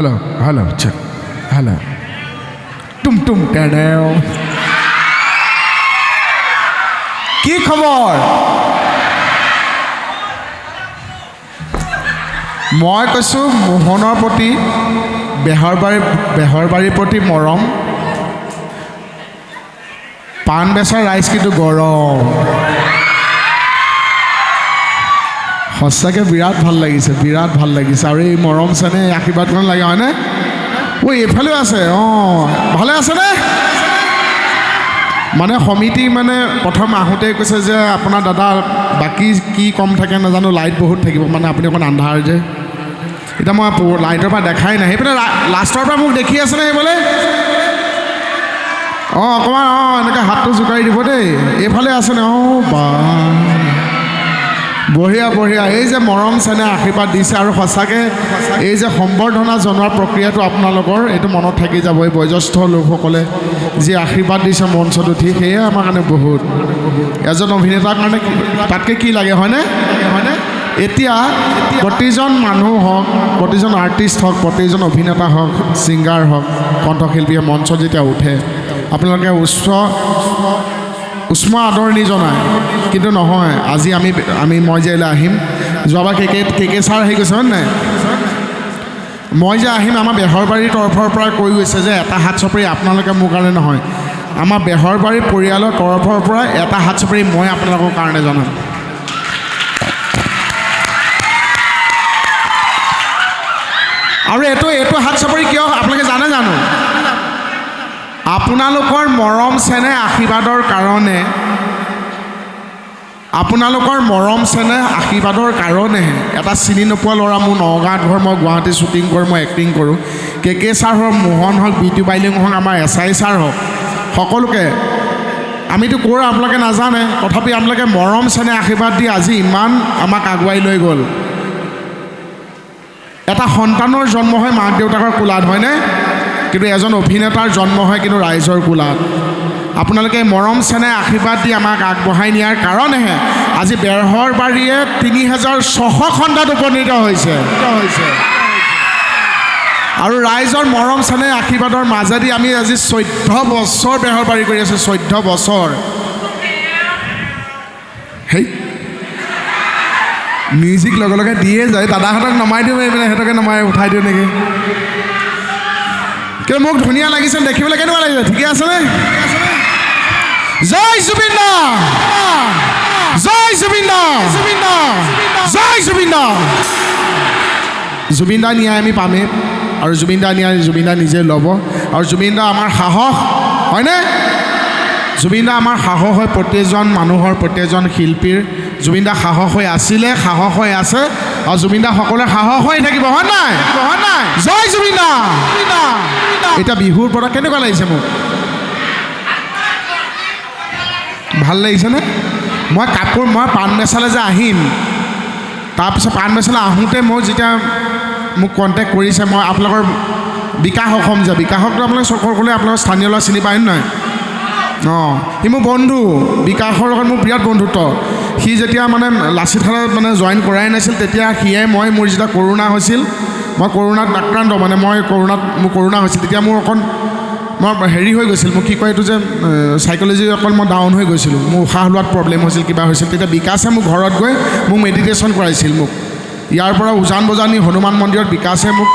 Hello hello चल hello तुम टेडेव কি খবৰ মই কৈছোঁ মোহনৰ প্ৰতি বেহৰবাৰীৰ প্ৰতি মৰম পাণ বেচা ৰাইজ কিন্তু গৰম সঁচাকৈ বিৰাট ভাল লাগিছে আৰু এই মৰম চেনে আশীৰ্বাদখন লাগে হয়নে ঐ এইফালেও আছে অঁ ভালে আছেনে মানে সমিতি মানে প্ৰথম আহোঁতে কৈছে যে আপোনাৰ দাদা বাকী কি কম থাকে নাজানো লাইট বহুত থাকিব মানে আপুনি অকণ আন্ধাৰ যে এতিয়া মই লাইটৰ পৰা দেখাই নাই সেইপিনে লাষ্টৰ পৰা মোক দেখি আছেনে সেইফালে অঁ অকণমান অঁ এনেকৈ হাতটো জোকাৰি দিব দেই এইফালে আছেনে অঁ বা বঢ়িয়া এই যে মৰম চেনে আশীৰ্বাদ দিছে আৰু সঁচাকৈ এই যে সম্বৰ্ধনা জনোৱাৰ প্ৰক্ৰিয়াটো আপোনালোকৰ এইটো মনত থাকি যাব এই বয়োজ্যেষ্ঠ লোকসকলে যি আশীৰ্বাদ দিছে মঞ্চত উঠি সেয়ে আমাৰ কাৰণে বহুত এজন অভিনেতাৰ কাৰণে তাতকৈ কি লাগে হয়নে এতিয়া প্ৰতিজন মানুহ হওক প্ৰতিজন আৰ্টিষ্ট হওক প্ৰতিজন অভিনেতা হওক ছিংগাৰ হওক কণ্ঠশিল্পীয়ে মঞ্চত যেতিয়া উঠে আপোনালোকে উষ্ম আদৰণি জনায় কিন্তু নহয় আজি মই যে এলে আহিম যোৱাবাৰ কে ছাৰ আহি গৈছে হয় নাই মই যে আহিম আমাৰ বেহৰবাৰীৰ তৰফৰ পৰা কৈ গৈছে যে এটা হাত চাপৰি আপোনালোকে মোৰ কাৰণে নহয় আমাৰ বেহৰবাৰী পৰিয়ালৰ তৰফৰ পৰা এটা হাত চাপৰি মই আপোনালোকৰ কাৰণে জনাম আৰু এইটো হাত চাপৰি কিয় আপোনালোকে জানো আপোনালোকৰ মৰম চেনেহ আশীৰ্বাদৰ কাৰণেহে এটা চিনি নোপোৱা ল'ৰা মোৰ নগাঁৱত ঘৰ মই গুৱাহাটী শ্বুটিং কৰোঁ মই এক্টিং কৰোঁ কে ছাৰ হওক মোহন হওক বিউটি বাইলিং হওক আমাৰ SI ছাৰ হওক সকলোকে আমিতো কৰোঁ আপোনালোকে নাজানে তথাপি আপোনালোকে মৰম চেনেহ আশীৰ্বাদ দি আজি ইমান আমাক আগুৱাই লৈ গ'ল এটা সন্তানৰ জন্ম হয় মাক দেউতাকৰ কোলাত হয়নে কিন্তু এজন অভিনেতাৰ জন্ম হয় কিন্তু ৰাইজৰ কোলাত আপোনালোকে মৰম চেনেহ আশীৰ্বাদ দি আমাক আগবঢ়াই নিয়াৰ কাৰণেহে আজি বেহৰবাৰীয়ে 3600 খণ্ডত উপনীত হৈছে আৰু ৰাইজৰ মৰম চেনেহ আশীৰ্বাদৰ মাজেদি আমি আজি 14 বছৰ বেহৰবাৰী কৰি আছোঁ 14 বছৰ হেই মিউজিক লগে দিয়ে যায় দাদাহঁতক নমাই দিওঁ এইপিনে সিহঁতকে নমাই উঠাই দিওঁ নেকি কিন্তু মোক ধুনীয়া লাগিছে দেখিবলৈ কেনেকুৱা লাগিছে ঠিকে আছেনে জয় জুবিন দা জুবিন দা ন্যায় আমি পামেই আৰু জুবিন দা ন্যায় জুবিন দা নিজে ল'ব আৰু জুবিন দা আমাৰ সাহস হয়নে জুবিন দা আমাৰ সাহস হয় প্ৰতিজন মানুহৰ প্ৰতিজন শিল্পীৰ জুবিন দা সাহস হৈ আছিলে সাহস হৈ আছে আৰু জুবিন দা সকলোৰে সাহস হৈ থাকিব হয় নাই জয় জুবিন দা এতিয়া বিহুৰ পৰা কেনেকুৱা লাগিছে মোক ভাল লাগিছেনে মই পাণ বেচালৈ যে আহিম তাৰপিছত পাণ বেচালৈ আহোঁতে মই যেতিয়া মোক কণ্টেক্ট কৰিছে মই আপোনালোকৰ বিকাশ অসম যে বিকাশকটো আপোনালোকে সকলোৱে আপোনালোকৰ স্থানীয় ল'ৰা চিনি পায় নহয় অঁ সি মোৰ বন্ধু বিকাশৰ লগত মোৰ বিৰাট বন্ধুত্ব সি যেতিয়া মানে লাচিত থানাত মানে জইন কৰাই নাছিল তেতিয়া সিয়ে মোৰ যেতিয়া কৰোণা হৈছিল মই কৰোণাত আক্ৰান্ত মানে মোৰ কৰোণা হৈছিল তেতিয়া মোৰ মই হেৰি হৈ গৈছিল মোক কি কয় এইটো যে চাইক'লজি অকণ মই ডাউন হৈ গৈছিলোঁ মোৰ উশাহ লোৱাত প্ৰব্লেম হৈছিল কিবা হৈছিল তেতিয়া বিকাশে মোক ঘৰত গৈ মোক মেডিটেশ্যন কৰাইছিল মোক ইয়াৰ পৰা উজান বজানী হনুমান মন্দিৰত বিকাশে মোক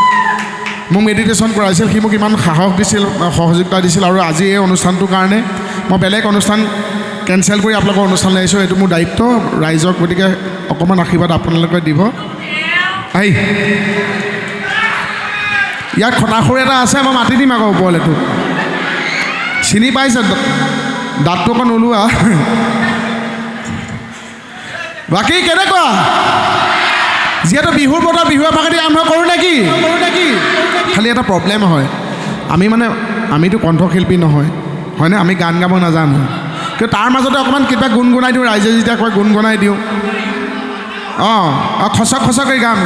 মেডিটেশ্যন কৰাইছিল সি মোক ইমান সাহস দিছিল সহযোগিতা দিছিল আৰু আজি এই অনুষ্ঠানটোৰ কাৰণে মই বেলেগ অনুষ্ঠান কেঞ্চেল কৰি আপোনালোকৰ অনুষ্ঠানলৈ আহিছোঁ এইটো মোৰ দায়িত্ব ৰাইজক গতিকে অকণমান আশীৰ্বাদ আপোনালোকে দিব আহি ইয়াত খটাখুৰ এটা আছে মই মাতি দিম আকৌ ওপৰলৈ তোক চিনি পাইছে দাঁতটো অকণ ওলোৱা বাকী কেনেকুৱা যিহেতু বিহুৰ বতৰ বিহু এফাকেদি আৰম্ভ কৰোঁ নেকি খালি এটা প্ৰব্লেম হয় আমিতো কণ্ঠশিল্পী নহয় হয়নে আমি গান গাব নাজানো কিন্তু তাৰ মাজতে অকণমান কিবা গুণগুণাই দিওঁ ৰাইজে যেতিয়া কয় গুণগুণাই দিওঁ অঁ খচকৈ গাম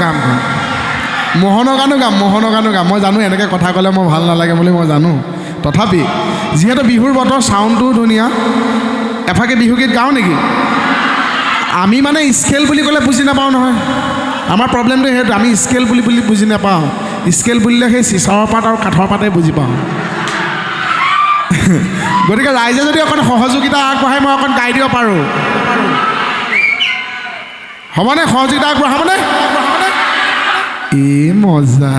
মোহনৰ গানো গাম মই জানো এনেকৈ কথা ক'লে মই ভাল নালাগে বুলি মই জানো তথাপি যিহেতু বিহুৰ বতৰ চাউণ্ডটোও ধুনীয়া এফাকে বিহুগীত গাওঁ নেকি আমি স্কেল বুলি ক'লে বুজি নাপাওঁ নহয় আমাৰ প্ৰব্লেমটো সেইটো আমি স্কেল বুলি বুজি নাপাওঁ স্কেল বুলিলে সেই চিচাৰৰ পাত আৰু কাঠৰ পাতে বুজি পাওঁ গতিকে ৰাইজে যদি অকণ সহযোগিতা আগবঢ়াই মই অকণ গাই দিব পাৰোঁ হ'বনে সহযোগিতা আগবঢ়াবনে এই মজা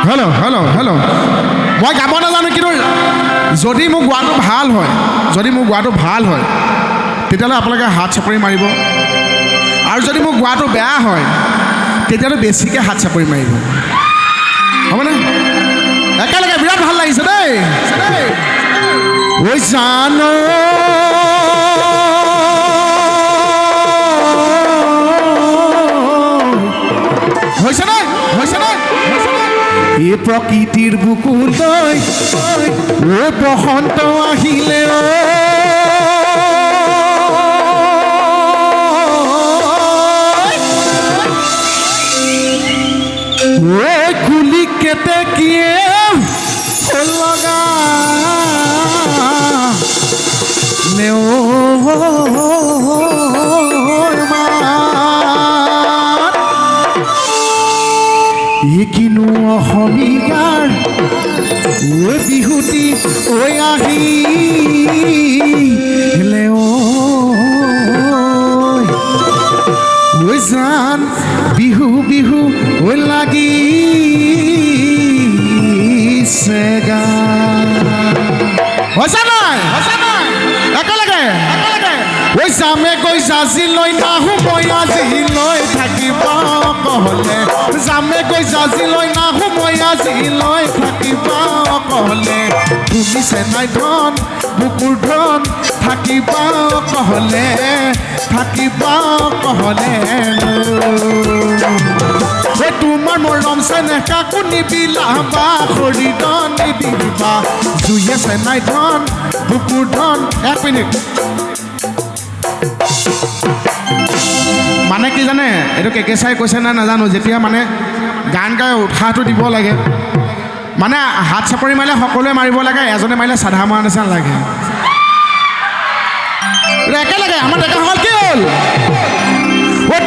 হেল্ল' হেল্ল' হেল্ল' মই গাব নাজানো কিন্তু যদি মোৰ গোৱাটো ভাল হয় তেতিয়াহ'লে আপোনালোকে হাত চাপৰি মাৰিব আৰু যদি মোৰ গোৱাটো বেয়া হয় তেতিয়াহ'লে বেছিকৈ হাত চাপৰি মাৰিব হ'বনে একেলগে বিৰাট ভাল লাগিছে দেই ঐ জানো হৈছেনে এই প্ৰকৃতিৰ বুকুলৈ ঐ বসন্ত আহিলে ঐ কুলি কেতেকীয়ে লগা কিনো অসমীয়াৰ ঐ বিহুতি ঐ আহিলে ঐ জান বিহু বিহু ঐ লাগিছে গান হৈছে নাই একেলগে ঐ যামে গৈ জাজিলৈ নাহো মই আজিলৈ থাকিব কহলে যামে গৈ জাজিলৈ নাহো মই আজিলৈ থাকিব কহলে তুমি চেনাই ধন বুকুৰ ধন থাকিব কহলে তোমাৰ মৰম চেনেহ কাকো নিবিলাবা শৰীৰ নিদিবা জুয়ে চেনাই ধন বুকুৰ ধন এক মিনিট মানে কি জানে এইটো কেকে চাই কৈছে না নাজানো যেতিয়া মানে গান গাই উৎসাহটো দিব লাগে মানে হাত চাপৰি মাৰিলে সকলোৱে মাৰিব লাগে এজনে মাৰিলে চাধা মৰা নিচিনা লাগে একেলগে আমাৰ ডেকাসকল কি হ'ল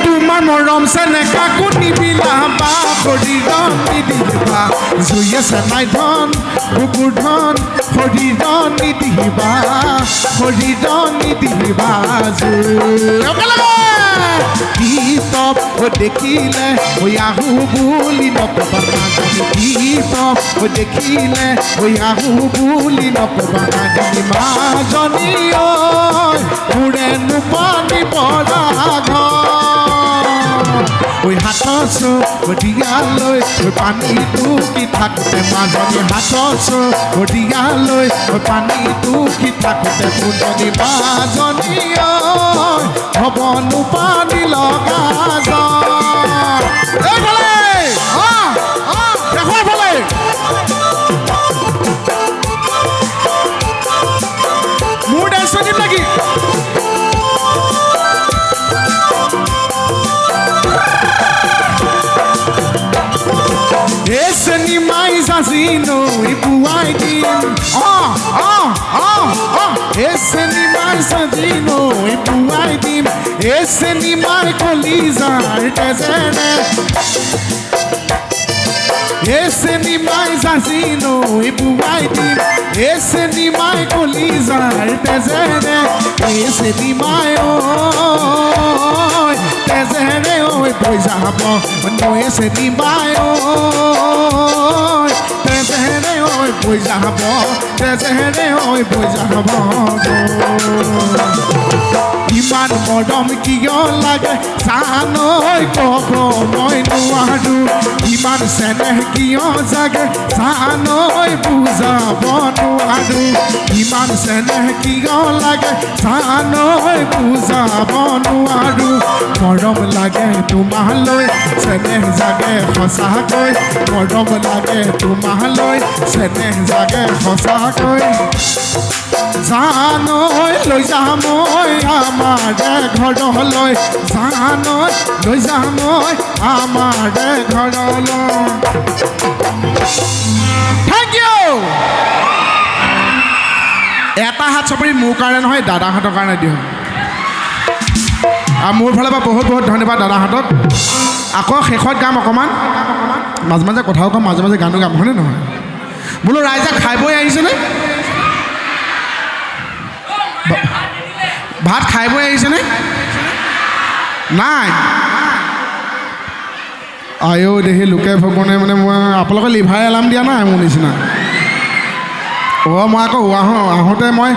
তোমাৰ মৰম চেনেহ কাকো নিবিলাবা শৰীৰ নিদিবা জুয়ে চেনাই ধন বুকুৰ ধন শৰীৰ নিদিবা কিতাপ দেখিলে আহো বুলি নকবা কিতাপ দেখিলে আহো বুলি নকবা মাজনী মোৰে নোপানি পৰা ঘৰ হাতত দিয়ালৈ পানীটো কি থাকোঁতে মাজনী হাতত দিয়ালৈ পানীটো কি থাকোঁতে ফুলনি মাজনী হ'বনো পানী লগা মোৰ ডেন্স দিম নেকি esse animais asino e puai dim esse animais asino e puai dim esse animal colisa artesane esse animais asino e puai dim esse animal colisa artesane esse animal tesene oi pois abo no esse animal tesene oi pois abo tesene oi pois abo ইমান মৰম কিয় লাগে জানৈ ক'ব মই নোৱাৰো ইমান চেনেহ কিয় জাগে জানৈ বুজাব নোৱাৰো ইমান চেনেহ কিয় লাগে জানৈ বুজাব নোৱাৰো মৰম লাগে তোমালৈ চেনেহ জাগে সঁচাকৈ মৰম লাগে তোমালৈ চেনেহ জাগে সঁচাকৈ জানৈ লৈ যাম মই আমাৰে ঘৰলৈ জানৈ লৈ যাম মই আমাৰে ঘৰলৈ থেংক ইউ এটা হাত চাপৰি মোৰ কাৰণে নহয় দাদাহঁতৰ কাৰণে দিওঁ আৰু মোৰ ফালৰ পৰা বহুত বহুত ধন্যবাদ দাদাহঁতক আকৌ শেষত গাম অকণমান মাজে মাজে কথাও ক'ম মাজে মাজে গানো গাম হয়নে নহয় বোলো ৰাইজে খাই বৈ আহিছেনে ভাত খাই বৈ আহিছেনে নাই আয়ো দেহি লোকে ভগৱানে মানে মই আপোনালোকে লিভাৰ এলাৰ্ম দিয়া নাই মোৰ নিচিনা মই আকৌ আহোঁতে মই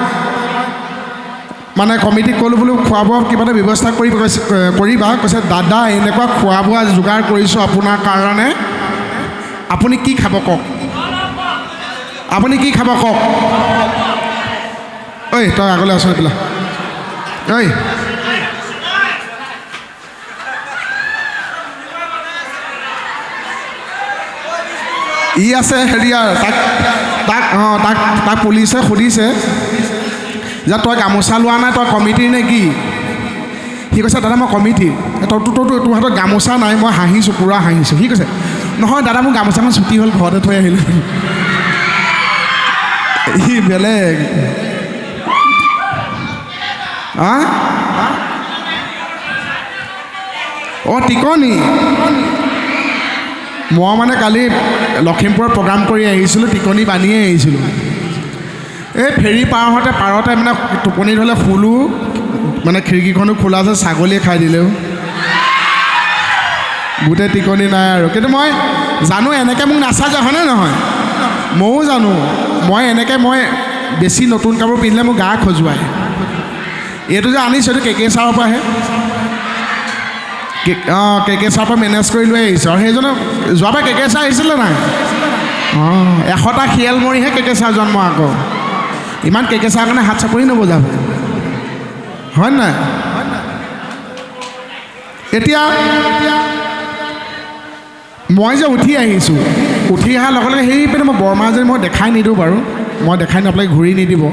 মানে কমিটিক ক'লোঁ বোলো খোৱা বোৱা কিবা এটা ব্যৱস্থা কৰিবা কৈছে দাদা এনেকুৱা খোৱা বোৱা যোগাৰ কৰিছোঁ আপোনাৰ কাৰণে আপুনি কি খাব কওক আপুনি কি খাব কওক ঐ তই আগলৈ আছ পেলা ঐ ই আছে হেৰিয়াৰ তাক পুলিচে সুধিছে যে তই গামোচা লোৱা নাই তই কমিটিৰ নে কি সি কৈছে দাদা মই কমিটিৰ তোৰ হাতত গামোচা নাই মই হাঁহিছোঁ পূৰা হাঁহিছোঁ সি কৈছে নহয় দাদা মোৰ গামোচাখন ছুটি হ'ল ঘৰতে থৈ আহিলোঁ সি বেলেগ টিকনি মই মানে কালি লখিমপুৰত প্ৰগ্ৰাম কৰি আহিছিলোঁ টিকনি বান্ধিয়ে আহিছিলোঁ এই ফেৰী পাৰতে মানে টোপনি ধৰিলে শুলোঁ মানে খিৰিকীখনো খোলা আছে ছাগলীয়ে খাই দিলেও গোটেই টিকনি নাই আৰু কিন্তু মই জানো এনেকৈ মোক নাচাজে হয়নে নহয় ময়ো জানো মই বেছি নতুন কাপোৰ পিন্ধিলে মোৰ গা খজুৱাই এইটো যে আনিছোঁ এইটো কে ছাৰৰ পৰাহে কে ছাৰৰ পৰা মেনেজ কৰি লৈ আহিছোঁ আৰু সেইজনে যোৱাবাৰ কে ছাৰ আহিছিলে নাই 100টা শিয়াল মৰিহে কে ছাৰ জন্ম আকৌ ইমান কে ছাৰৰ কাৰণে হাত চাপৰি নবজাব হয় নাই এতিয়া মই যে উঠি আহিছোঁ উঠি অহাৰ লগে লগে সেইপিনে মই বৰমা যে মই দেখাই নিদিওঁ বাৰু মই দেখাই আপোনালোকে ঘূৰি নিদিব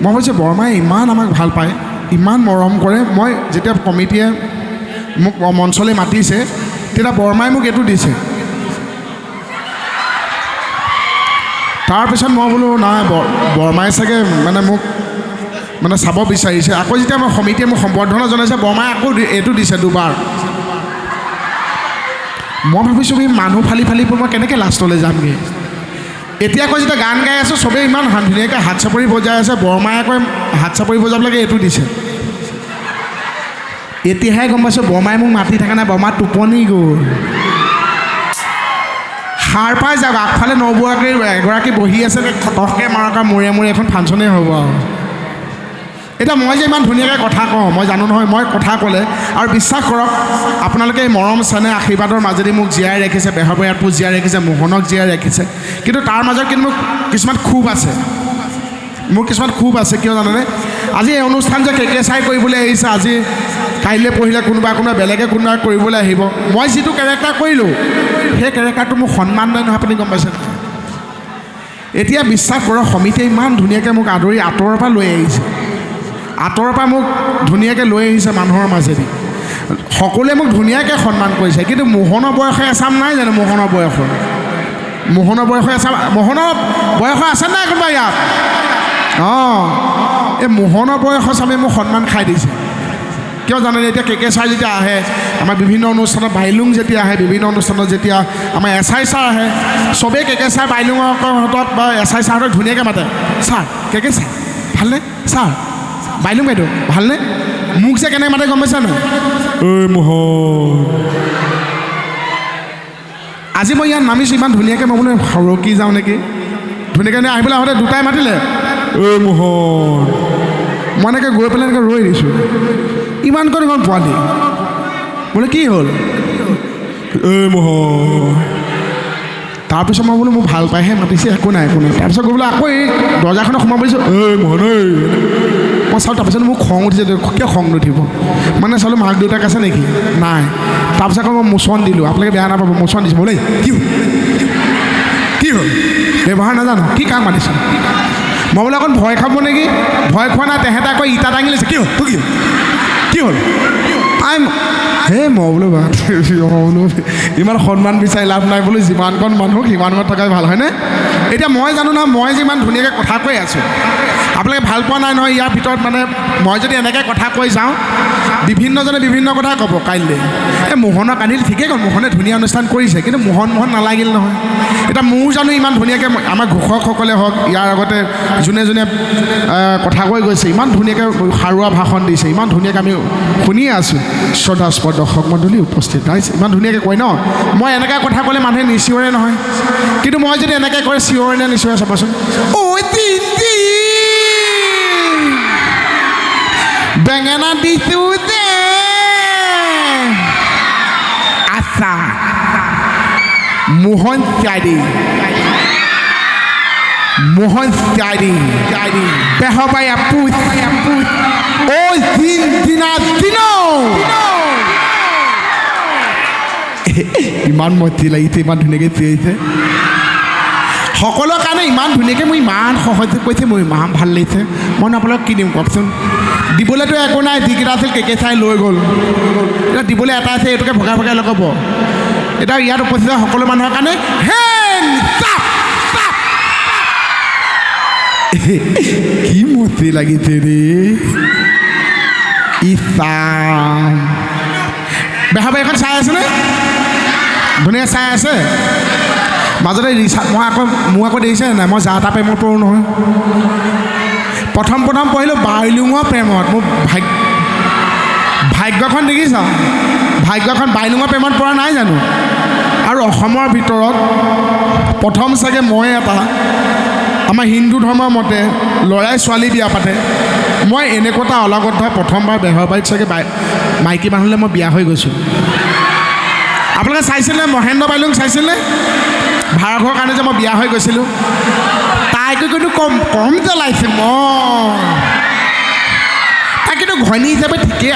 মই ভাবিছোঁ বৰমাই ইমান আমাক ভাল পায় ইমান মৰম কৰে মই যেতিয়া কমিটিয়ে মোক মঞ্চলৈ মাতিছে তেতিয়া বৰমাই মোক এইটো দিছে তাৰপিছত মই বোলো নাই বৰমাই চাগে মানে মোক মানে চাব বিচাৰিছে আকৌ যেতিয়া মই সমিতিয়ে মোক সম্বৰ্ধনা জনাইছে বৰমাই আকৌ এইটো দিছে দুবাৰ মই ভাবিছোঁ মানুহ ফালি মই কেনেকৈ লাষ্টলৈ যামগৈ এতিয়া আকৌ যেতিয়া গান গাই আছোঁ চবেই ইমান ধুনীয়াকৈ হাত চাপৰি বজাই আছে বৰমাই আকৌ হাত চাপৰি বজাবলৈকে এইটো দিছে এতিয়াহে গম পাইছোঁ বৰমাই মোক মাতি থকা নাই বৰমা টোপনি গ'ল সাৰ পাই যাওক আগফালে এগৰাকী বহি আছে খটককৈ মাৰকা মূৰে মূৰে এখন ফাংচনেই হ'ব আৰু এতিয়া মই যে ইমান ধুনীয়াকৈ কথা কওঁ মই জানো নহয় মই কথা ক'লে আৰু বিশ্বাস কৰক আপোনালোকে এই মৰম চেনেহ আশীৰ্বাদৰ মাজেদি মোক জীয়াই ৰাখিছে বেহৰবৰীয়াতবোৰ জীয়াই ৰাখিছে মোহনক জীয়াই ৰাখিছে কিন্তু তাৰ মাজত কিন্তু মোক কিছুমান ক্ষোভ আছে কিয় জানেনে আজি এই অনুষ্ঠান যে কে ছাই কৰিবলৈ আহিছে আজি কাইলৈ পঢ়িলে কোনোবা বেলেগে কৰিবলৈ আহিব মই যিটো কেৰেক্টাৰ কৰিলোঁ সেই কেৰেক্টাৰটো মোক সন্মান নাই নহয় আপুনি গম পাইছে এতিয়া বিশ্বাস কৰক সমিতিয়ে ইমান ধুনীয়াকৈ মোক আদৰি আঁতৰৰ পৰা লৈ আহিছে মোক ধুনীয়াকৈ লৈ আহিছে মানুহৰ মাজেদি সকলোৱে মোক ধুনীয়াকৈ সন্মান কৰিছে কিন্তু মোহনৰ বয়সে এচাম নাই জানো মোহনৰ বয়সৰ আছে নাই কোনোবা ইয়াত এই মোহনৰ বয়সৰ চামে মোক সন্মান খাই দিছে কিয় জানেনে এতিয়া কে ছাৰ যেতিয়া আহে আমাৰ বিভিন্ন অনুষ্ঠানত বাইলুং যেতিয়া আহে বিভিন্ন অনুষ্ঠানত যেতিয়া আমাৰ SI ছাৰ আহে চবেই কে ছাৰ বাইলুঙহঁতক বা SI ছাৰহঁতক ধুনীয়াকৈ মাতে ছাৰ কে ছাৰ ভালনে ছাৰ বাইলুং বাইদেউ ভালনে মোক যে কেনেকৈ মাতে গম পাইছা নাই ঐ মোহন আজি মই ইয়াত নামিছোঁ ইমান ধুনীয়াকৈ মই বোলে সৰকি যাওঁ নেকি ধুনীয়াকৈ আহিবলৈ আহোঁতে দুটাই মাতিলে ঐ মোহন মই এনেকৈ গৈ পেলাই এনেকৈ ৰৈ দিছোঁ ইমান কণ পোৱালি বোলে কি হ'ল ঐ মোহন তাৰপিছত মই বোলো মোক ভাল পাইহে মাতিছে একো নাই তাৰপিছত গৈ বোলে আকৌ এই দৰ্জাখনত সোমাব পাৰিছোঁ ঐ মোহন ঐ মই চালোঁ তাৰপিছত মোক খং উঠিছে কিয় খং নুঠিব মানে চালোঁ মাক দেউতাক আছে নেকি নাই তাৰপিছত আকৌ মই মোচন দিলোঁ আপোনালোকে বেয়া নাপাব মোচন দিছোঁ বোলে কি হ'ল ব্যৱহাৰ নাজানো কি কাক মাতিছ মই বোলে অকণ ভয় খাব নেকি ভয় খোৱা নাই তেহেঁতে আকৌ ইটা দাঙি লৈছে কি হ'ল তোৰ কি হ'ল হে মই বোলো বোলো ইমান সন্মান বিচাৰি লাভ নাই বোলো যিমানকণ মানুহ সিমানকণ থকাই ভাল হয়নে এতিয়া মই জানো নহয় মই যে ইমান ধুনীয়াকৈ কথা কৈ আছোঁ আপোনালোকে ভাল পোৱা নাই নহয় ইয়াৰ ভিতৰত মানে মই যদি এনেকৈ কথা কৈ যাওঁ বিভিন্নজনে বিভিন্ন কথা ক'ব কাইলৈ এই মোহনক আনিল ঠিকেই ক'ল মোহনে ধুনীয়া অনুষ্ঠান কৰিছে কিন্তু মোহন নালাগিল নহয় এতিয়া মোৰ জানো ইমান ধুনীয়াকৈ আমাৰ ঘোষকসকলে হওক ইয়াৰ আগতে যোনে যোনে কথা কৈ গৈছে ইমান ধুনীয়াকৈ সাৰুৱা ভাষণ দিছে ইমান ধুনীয়াকৈ আমি শুনিয়ে আছোঁ শ্ৰদ্ধাস্পদ দৰ্শক মণ্ডলী উপস্থিত ৰাইজ ইমান ধুনীয়াকৈ কয় ন মই এনেকৈ কথা ক'লে মানুহে নিচিঞৰে নহয় কিন্তু মই যদি এনেকৈ কৰে চিঞৰে নে নিচিঞৰে চাবচোন বেঙেনা দিছোঁ যে আচ্ছা মোহন চাৰি বেহবায়া পুত ও দিনা ইমান মতি লাগিছে ইমান ধুনীয়াকৈ চিঞৰিছে সকলোৰ কাৰণে ইমান ধুনীয়াকৈ মই ইমান সহজে কৈছে মোৰ ইমান ভাল লাগিছে মই আপোনালোকক কি দিম কওকচোন দিবলৈতো একো নাই যিকেইটা আছিল কেকে চাই লৈ গ'ল এতিয়া দিবলৈ এটা আছে এইটোকে ভগাই ভগাই লগাব এতিয়া ইয়াত উপস্থিত সকলো মানুহৰ কাৰণে কি মতি লাগিছে ৰে ইছাম বেহাবা এখন চাই আছেনে ধুনীয়া চাই আছে মাজতে মোৰ আকৌ দেখিছে নাই মই যা তা প্ৰেমত পৰোঁ নহয় প্ৰথম পঢ়িলোঁ বাইলুঙৰ প্ৰেমত মোৰ ভাগ্যখন দেখিছা ভাগ্যখন বাইলুঙৰ প্ৰেমত পৰা নাই জানো আৰু অসমৰ ভিতৰত প্ৰথম চাগে মই এটা আমাৰ হিন্দু ধৰ্মৰ মতে ল'ৰাই ছোৱালী বিয়া পাতে মই এনেকুৱা এটা অলগত হয় প্ৰথমবাৰ বেহৰবাৰীত চাগে মাইকী মানুহলৈ মই বিয়া হৈ গৈছোঁ আপোনালোকে চাইছিলে মহেন্দ্ৰ বাইলুং চাইছিলে ভাড়াঘৰৰ কাৰণে যে মই বিয়া হৈ গৈছিলোঁ তাইকো কিন্তু কম জ্বলাইছে মই তাই কিন্তু ঘৈণী হিচাপে ঠিকেই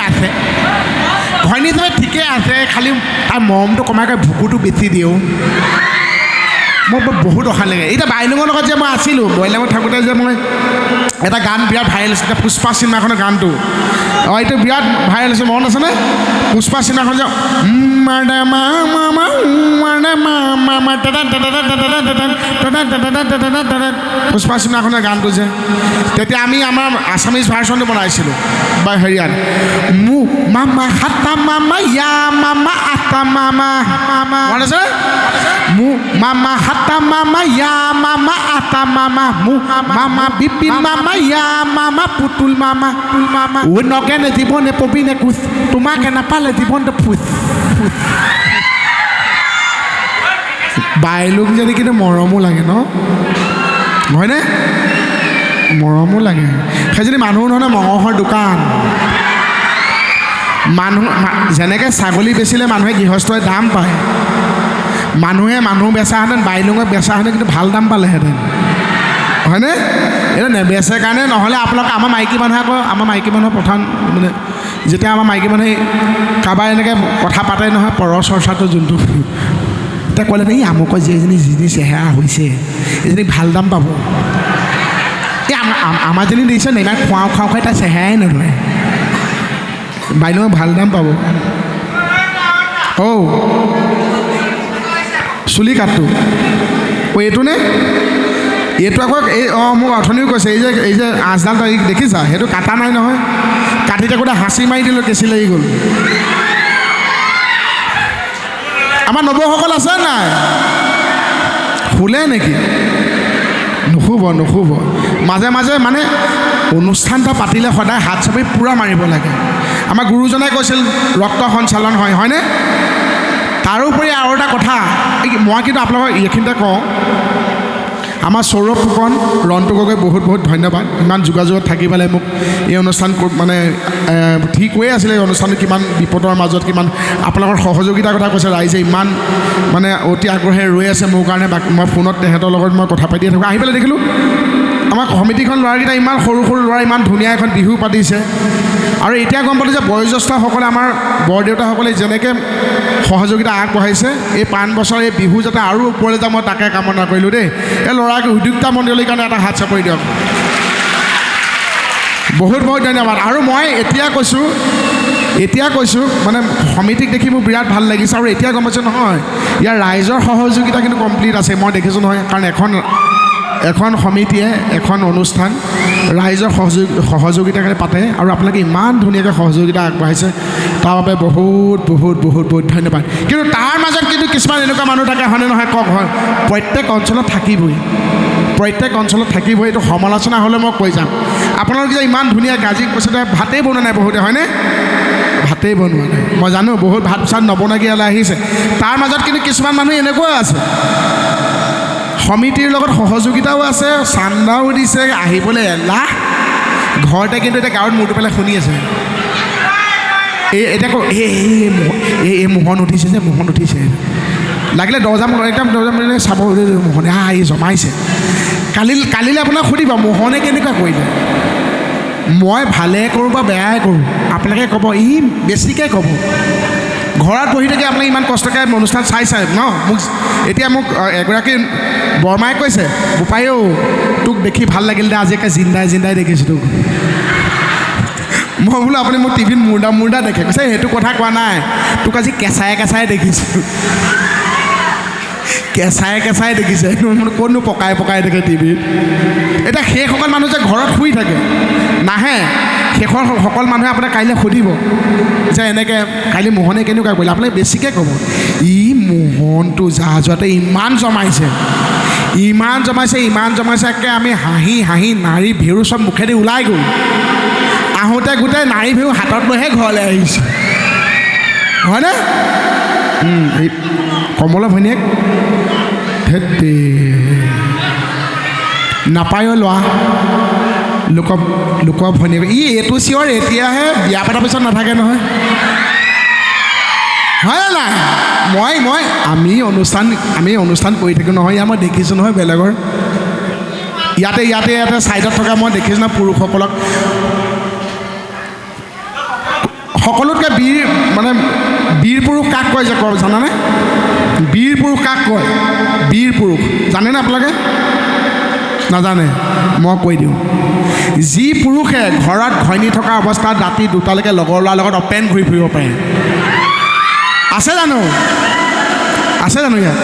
আছে খালি তাৰ মৰমটো কমাই ভুকুটো বেছি দিওঁ মই বহুত অশান্তি লাগে এতিয়া বাইলুঙৰ লগত যে মই আছিলোঁ বইলাঙত থাকোঁতে যে মই এটা গান বিৰাট ভাইৰেল হৈছিলে পুষ্পা চিনেমাখনৰ গানটো এইটো বিৰাট ভাইৰেল হৈছে মনত আছেনে পুষ্পা চিনেমাখন যে পুষ্পা চিনেমাখনৰ গানটো যে তেতিয়া আমি আমাৰ আছামিজ ভাৰ্চনটো বনাইছিলোঁ বা হেৰিয়াত মু মামা হাতা মামা ইয়া মামা আটা মামা মনত আছে মু মামা হাতা মামা ইয়া মামা আটা মামা মু মামা বিপিন মামা ইয়া মামা পুতুল মামা ও নগেনে জীৱনে পবিনে কুচ তোমাকে নাপালে জীৱনটো ফুচ বাইলুক যদি কিন্তু মৰমো লাগে ন হয়নে মৰমো লাগে সেইজনী মানুহ নহয় মঙহৰ দোকান মানুহ যেনেকৈ ছাগলী বেচিলে মানুহে গৃহস্থই দাম পায় মানুহ বেচাহেঁতেন বাইলুঙে বেচাহেঁতেন কিন্তু ভাল দাম পালেহেঁতেন হয়নে এইটো নেবেচে কাৰণে নহ'লে আপোনালোকে আমাৰ মাইকী মানুহৰ প্ৰধান মানে যেতিয়া আমাৰ মাইকী মানুহে কাৰোবাৰ এনেকৈ কথা পাতে নহয় পৰ চৰ্চাটো যোনটো এতিয়া ক'লে নে আমুকৰ যিজনী চেহেৰা হৈছে এইজনী ভাল দাম পাব এই আমাৰজনী দেখিছে নে ইমান খুৱাই তাই চেহেৰাই নধৰে বাইলুঙে ভাল দাম পাব চুলি কাটটো এইটো নে এইটো আকৌ মোক অথনিও কৈছে এই যে আঁচডাল তাৰিখ দেখিছা সেইটো কাটা নাই নহয় কাটি থাকোঁতে হাঁচি মাৰি দিলোঁ কেঁচি লাগি গ'ল আমাৰ নবৌসকল আছে নাই শুলে নেকি নুশুব মাজে মাজে মানে অনুষ্ঠান এটা পাতিলে সদায় হাত চাপি পূৰা মাৰিব লাগে আমাৰ গুৰুজনাই কৈছিল ৰক্ত সঞ্চালন হয়নে তাৰোপৰি আৰু এটা কথা মই কিন্তু আপোনালোকক এইখিনিতে কওঁ আমাৰ সৌৰভ ফুকন ৰন্তু গগৈ বহুত ধন্যবাদ ইমান যোগাযোগত থাকি পেলাই মোক এই অনুষ্ঠান মানে ঠিক হৈ আছিলে এই অনুষ্ঠানটো কিমান বিপদৰ মাজত কিমান আপোনালোকৰ সহযোগিতাৰ কথা কৈছে ৰাইজে ইমান মানে অতি আগ্ৰহেৰে ৰৈ আছে মোৰ কাৰণে মই ফোনত তেহেঁতৰ লগত মই কথা পাতিয়ে থাকোঁ আহি পেলাই দেখিলোঁ আমাৰ সমিতিখন ল'ৰাকেইটা ইমান সৰু সৰু ল'ৰা ইমান ধুনীয়া এখন বিহু পাতিছে আৰু এতিয়া গম পালোঁ যে বয়োজ্যেষ্ঠসকলে আমাৰ বৰদেউতাসকলে যেনেকৈ সহযোগিতা আগবঢ়াইছে এই 5 বছৰ এই বিহু যাতে আৰু ওপৰলৈ যাওঁ মই তাকে কামনা কৰিলোঁ দেই এই ল'ৰাকে উদ্যোক্তা মণ্ডলীৰ কাৰণে এটা হাত চাপৰি দিয়ক বহুত বহুত ধন্যবাদ আৰু মই এতিয়া কৈছোঁ মানে সমিতিক দেখি মোৰ বিৰাট ভাল লাগিছে আৰু এতিয়া গম পাইছোঁ নহয় ইয়াৰ ৰাইজৰ সহযোগিতা কিন্তু কমপ্লিট আছে মই দেখিছোঁ নহয় কাৰণ এখন সমিতিয়ে এখন অনুষ্ঠান ৰাইজৰ সহযোগিতাৰে পাতে আৰু আপোনালোকে ইমান ধুনীয়াকৈ সহযোগিতা আগবঢ়াইছে তাৰ বাবে বহুত বহুত বহুত বহুত ধন্যবাদ কিন্তু তাৰ মাজত কিন্তু কিছুমান এনেকুৱা মানুহ থাকে হয়নে নহয় কওক হয় প্ৰত্যেক অঞ্চলত থাকিবই এইটো সমালোচনা হ'লে মই কৈ যাম আপোনালোকে যে ইমান ধুনীয়া গাজি কৈছে ভাতেই বনোৱা নাই বহুতে হয়নে ভাতেই বনোৱা নাই মই জানো বহুত ভাত চাত নবনাকৈ ইয়ালৈ আহিছে তাৰ মাজত কিন্তু কিছুমান মানুহ এনেকুৱাও আছে সমিতিৰ লগত সহযোগিতাও আছে চান্দাও দিছে আহিবলৈ এলাহ ঘৰতে কিন্তু এতিয়া গাঁৱত মূৰটো পেলাই শুনি আছে এতিয়া কওঁ এই মোহন উঠিছে লাগিলে দৰ্জা চাব মোহনে এই জমাইছে কালিলৈ আপোনাক সুধিব মোহনে কেনেকুৱা কৰিলে মই ভালে কৰোঁ বা বেয়াই কৰোঁ আপোনালোকে ক'ব বেছিকৈ ক'ব ঘৰত বহি থাকি আপোনাক ইমান কষ্টকৈ অনুষ্ঠান চাই ন এতিয়া মোক এগৰাকী বৰমাই কৈছে বোপাইও তোক দেখি ভাল লাগিল দে আজি একে জিন্দাই দেখিছোঁ তোক মই বোলো আপুনি মোক টিভিত মুৰ্দা দেখে কৈছে সেইটো কথা কোৱা নাই তোক আজি কেঁচাই দেখিছোঁ কেঁচাই দেখিছে ক'তনো পকাই দেখে টিভিত এতিয়া সেইসকল মানুহ যে ঘৰত শুই থাকে নাহে সকল মানুহে আপোনাক কাইলৈ সুধিব যে এনেকৈ কাইলৈ মোহনে কেনেকুৱা কৰিলে আপোনাক বেছিকৈ ক'ব মোহনটো যোৱাতে ইমান জমাইছে একে আমি হাঁহি নাৰী ভেৰু চব মুখেদি ওলাই গ'ল আহোঁতে গোটেই নাৰী ভেৰু হাতত লৈহে ঘৰলৈ আহিছোঁ হয়নে কমলা ভনীয়েক ধেত্তে নাপায়ো লোৱা লোকৰ ভনীয়েক এইটো চিঞৰ এতিয়াহে বিয়া পতাৰ পিছত নাথাকে নহয় হয় নাই আমি অনুষ্ঠান কৰি থাকোঁ নহয় ইয়াত মই দেখিছোঁ নহয় বেলেগৰ ইয়াতে ছাইডত থকা মই দেখিছোঁ নহয় পুৰুষসকলক সকলোতকৈ বীৰ পুৰুষ কাক কয় যে কয় জানানে বীৰ পুৰুষ কাক কয় বীৰ পুৰুষ জানেনে আপোনালোকে নাজানে মই কৈ দিওঁ যি পুৰুষে ঘৰত ঘৈণী থকা অৱস্থাত ৰাতি 2টালৈকে লগৰ ল'ৰাৰ লগত অপেন ঘূৰি ফুৰিব পাৰে আছে জানো ইয়াত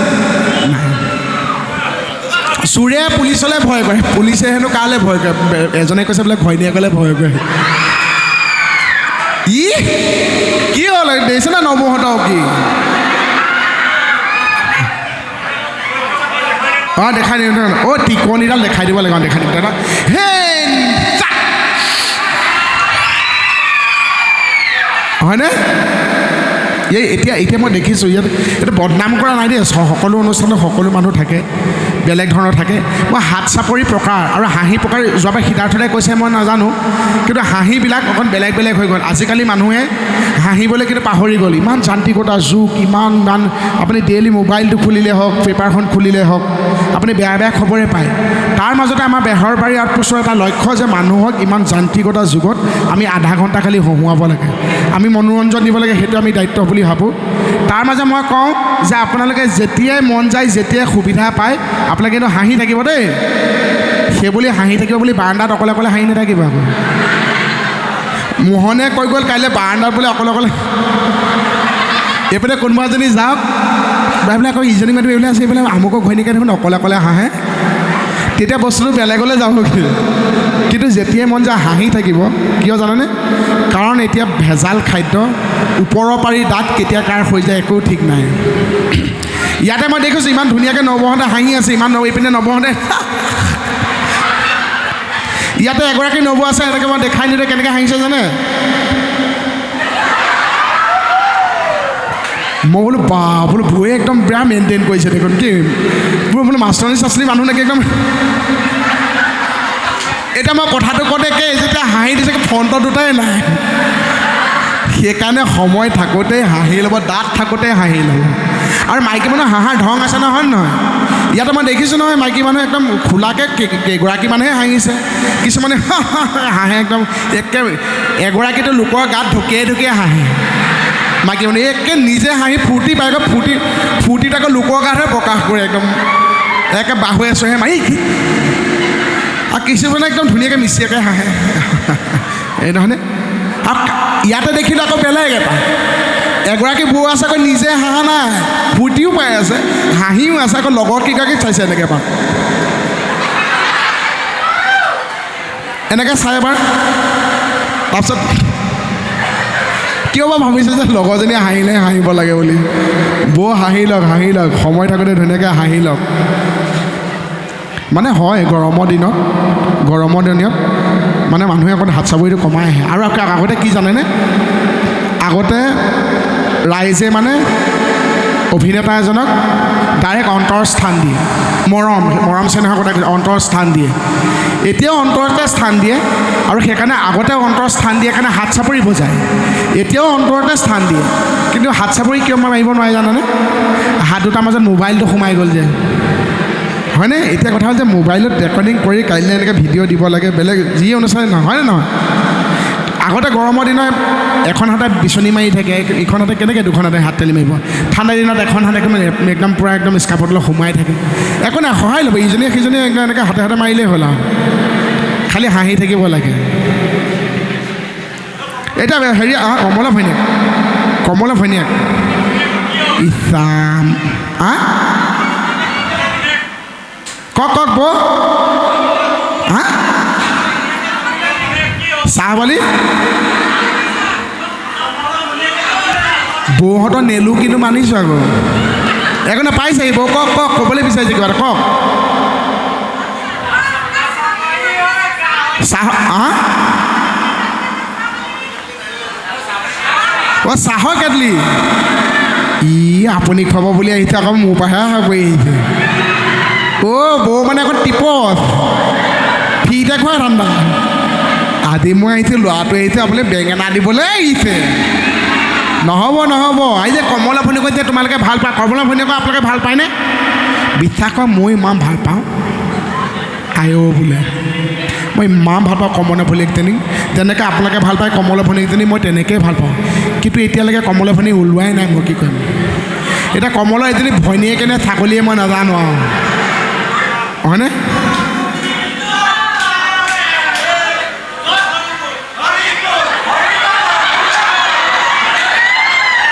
চোৰে পুলিচলৈ ভয় কৰে পুলিচে হেনো কালৈ ভয় কৰে এজনে কৈছে বোলে ঘৈণীয়েকলৈ ভয় কৰে কি হ'ল দেখিছে না নবৌহঁতক কি দেখাই দিওঁ টিকনিডাল দেখাই দিব লাগে দেখাই দিব হয়নে এতিয়া মই দেখিছোঁ ইয়াত এইটো বদনাম কৰা নাই দেই সকলো অনুষ্ঠানত সকলো মানুহ থাকে বেলেগ ধৰণৰ থাকে মই হাত চাপৰি প্ৰকাৰ আৰু হাঁহি প্ৰকাৰ যোৱাবাৰ সিদ্ধাৰ্থতে কৈছে মই নাজানো কিন্তু হাঁহিবিলাক অকণ বেলেগ হৈ গ'ল আজিকালি মানুহে হাঁহিবলৈ কিন্তু পাহৰি গ'ল ইমান যান্ত্ৰিকতা যুগ ইমান আপুনি ডেইলি মোবাইলটো খুলিলে হওক পেপাৰখন খুলিলে হওক আপুনি বেয়া খবৰে পায় তাৰ মাজতে আমাৰ বেহৰবাৰী আউটপোষ্টৰ এটা লক্ষ্য যে মানুহক ইমান যান্ত্ৰিকতা যুগত আমি আধা ঘণ্টা খালি হহুৱাব লাগে আমি মনোৰঞ্জন দিব লাগে সেইটো আমি দায়িত্ব বুলি ভাবোঁ তাৰ মাজে মই কওঁ যে আপোনালোকে যেতিয়াই মন যায় যেতিয়াই সুবিধা পায় আপোনালোকে কিন্তু হাঁহি থাকিব দেই সেইবুলি হাঁহি থাকিব বুলি বাৰান্দাত অকলে হাঁহি নাথাকিব আকৌ মোহনে কৈ গ'ল কাইলৈ বাৰান্দাত বোলে অকলে এইপিনে কোনোবা এজনী যাওক বোলে আকৌ ইজনী মানুহ এইবিলাক আছে এইবিলাক আমুকক ঘৈণীকে দেখোন অকলে হাঁহে তেতিয়া বস্তুটো বেলেগলৈ যাবগৈ কিন্তু যেতিয়াই মন যায় হাঁহি থাকিব কিয় জানেনে কাৰণ এতিয়া ভেজাল খাদ্য ওপৰৰ পাৰি দাঁত কেতিয়া কাৰ হৈ যায় একো ঠিক নাই ইয়াতে মই দেখিছোঁ ইমান ধুনীয়াকৈ নবৌহঁতে হাঁহি আছে এইপিনে নবৌহঁতে ইয়াতে এগৰাকী নবৌ আছে এনেকৈ মই দেখাই নিদিওঁ কেনেকৈ হাঁহিছে জানে মই বোলো বৌয়ে একদম বেয়া মেইনটেইন কৰিছে দেখোন কি বোলো মাষ্টৰণী চাষ্টৰণী মানুহ নেকি একদম এতিয়া মই কথাটো কওঁতে যেতিয়া হাঁহি দিছে ফ্ৰণ্টৰ দুটাই নাই সেইকাৰণে সময় থাকোঁতে হাঁহি ল'ব, দাঁত থাকোঁতে হাঁহি ল'ব। আৰু মাইকী মানুহ হাঁহাৰ ঢং আছে নহয় নহয়। ইয়াতে মই দেখিছোঁ নহয় মাইকী মানুহ একদম খোলাকৈ কেইগৰাকী মানুহে হাঁহিছে, কিছুমানে হাঁহে একদম একে এগৰাকীটো লোকৰ গাত ঢুকিয়াই ঢুকিয়াই হাঁহে। মাইকী মানুহ একে নিজে হাঁহি ফূৰ্তি পাই গৈ ফূৰ্তিত আকৌ লোকৰ গাতহে প্ৰকাশ কৰে, একদম একে বাহুৱে চহে মাৰি। আৰু কিছুমানে একদম ধুনীয়াকৈ মিচিয়াকৈ হাঁহে এই নহয়নে। আৰু ইয়াতে দেখিলোঁ আকৌ বেলেগ এটা এগৰাকী বৌ আছে, আকৌ নিজে হাঁহা নাই, ফূৰ্তিও পাই আছে, হাঁহিও আছে, আকৌ লগৰ কেইগৰাকীক চাইছে এনেকৈ এবাৰ, এনেকৈ চাই এবাৰ। তাৰপিছত কিয় বা ভাবিছে যে লগৰজনীয়ে হাঁহিলে হাঁহিব লাগে বুলি। বৌ হাঁহি লওক, সময় থাকোঁতে ধুনীয়াকৈ হাঁহি লওক। মানে হয় গৰমৰ দিনত মানে মানুহে অকণ হাত চাপৰিটো কমাই আহে। আৰু আগতে কি জানেনে, আগতে ৰাইজে মানে অভিনেতা এজনক ডাইৰেক্ট অন্তৰৰ স্থান দিয়ে, মৰম চেনেহৰ কথা অন্তৰৰ স্থান দিয়ে। এতিয়াও অন্তৰতে স্থান দিয়ে, আৰু সেইকাৰণে আগতে অন্তৰৰ স্থান দিয়ে কাৰণে হাত চাপৰি বজায়। এতিয়াও অন্তৰতে স্থান দিয়ে, কিন্তু হাত চাপৰি কিয় মাৰিব নোৱাৰে জানানে? হাত দুটাৰ মাজত মোবাইলটো সোমাই গ'ল যে, হয়নে? এতিয়া কথা হ'ল যে মোবাইলত ৰেকৰ্ডিং কৰি কাইলৈ এনেকৈ ভিডিঅ' দিব লাগে, বেলেগ যি অনুষ্ঠান নহয় নহয়। আগতে গৰমৰ দিনত এখন হাতে বিচনী মাৰি থাকে, ইখন হাতে কেনেকৈ দুখন হাতে হাত তেলি মাৰিব। ঠাণ্ডা দিনত এখন হাতে একদম পূৰা একদম স্কাৰ্ফত লৈ সোমাই থাকে। একো নাই, সহায় ল'ব, ইজনীয়ে সিজনীয়ে একদম এনেকৈ হাতে হাতে মাৰিলেই হ'ল আৰু, খালি হাঁহি থাকিব লাগে। এতিয়া হেৰি কমলা ভৈনীয়েক ইছাম কওক বৌ চাহবালি বৌহঁতৰ নেলো কিন্তু মানিছোঁ আকৌ, একো নাপাইছে বৌ, কওক ক'বলৈ বিচাৰিছে কিবা এটা কওক। চাহ চাহৰ কেটলি আপুনি খুৱাব বুলি আহিছে, আকৌ মোৰ পৰাহে কৰি আহিছে। বৌ মানে আকৌ টিপচ ফ্ৰীতে খুৱাই ঠাণ্ডা। আজি মই আহিছোঁ, ল'ৰাটো আহিছে আপুনি বেঙেনা দিবলৈ আহিছে। নহ'ব এই যে কমলা ভৈনীয়েকক যে তোমালোকে ভাল পায়, কমলা ভৈনীয়েকক আপোনালোকে ভাল পায়নে? বিশ্বাস কৰা মই ইমান ভাল পাওঁ, বোলে মই ইমান ভাল পাওঁ কমলা ভৈনীয়েকজনীক। যেনেকৈ আপোনালোকে ভাল পায় কমলা ভৈনীয়েকজনী, মই তেনেকৈয়ে ভাল পাওঁ। কিন্তু এতিয়ালৈকে কমলা ভৈনীয়েক ওলোৱাই নাই, মই কি কৰিম এতিয়া। কমলা এজনী ভৈনীয়েকে নে ছাগলীয়ে মই নাজানো আৰু, হয়নে?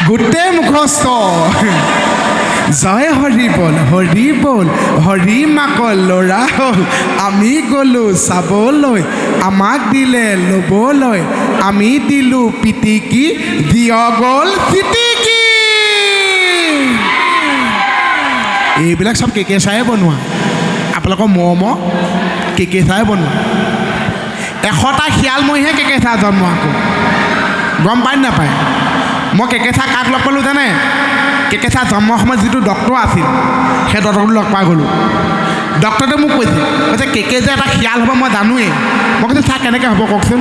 গোটেই মুখস্থ জয় হৰি বল হৰি মাকল ল'ৰা হ'ল, আমি গ'লোঁ চাবলৈ, আমাক দিলে ল'বলৈ, আমি দিলোঁ পিটিকি, দিয় গ'ল চিটিকি। এইবিলাক চব কেকে চাই বনোৱা, আপোনালোকৰ মৰমৰ কেকে চাই বনোৱা। 100টা শিয়ালমহীহে কেকেচা জন্ম আকৌ, গম পায় নাপায়? মই কেকেচা কাক লগ পালোঁ জানে? কেকেচা জন্মৰ সময়ত যিটো ডক্তৰ আছিল, সেই ডক্টৰটো লগ পাই গ'লোঁ। ডক্টৰটোৱে মোক কৈছে কেকে যে এটা শিয়াল হ'ব মই জানোৱেই। মই কৈছোঁ চা কেনেকৈ হ'ব কওকচোন?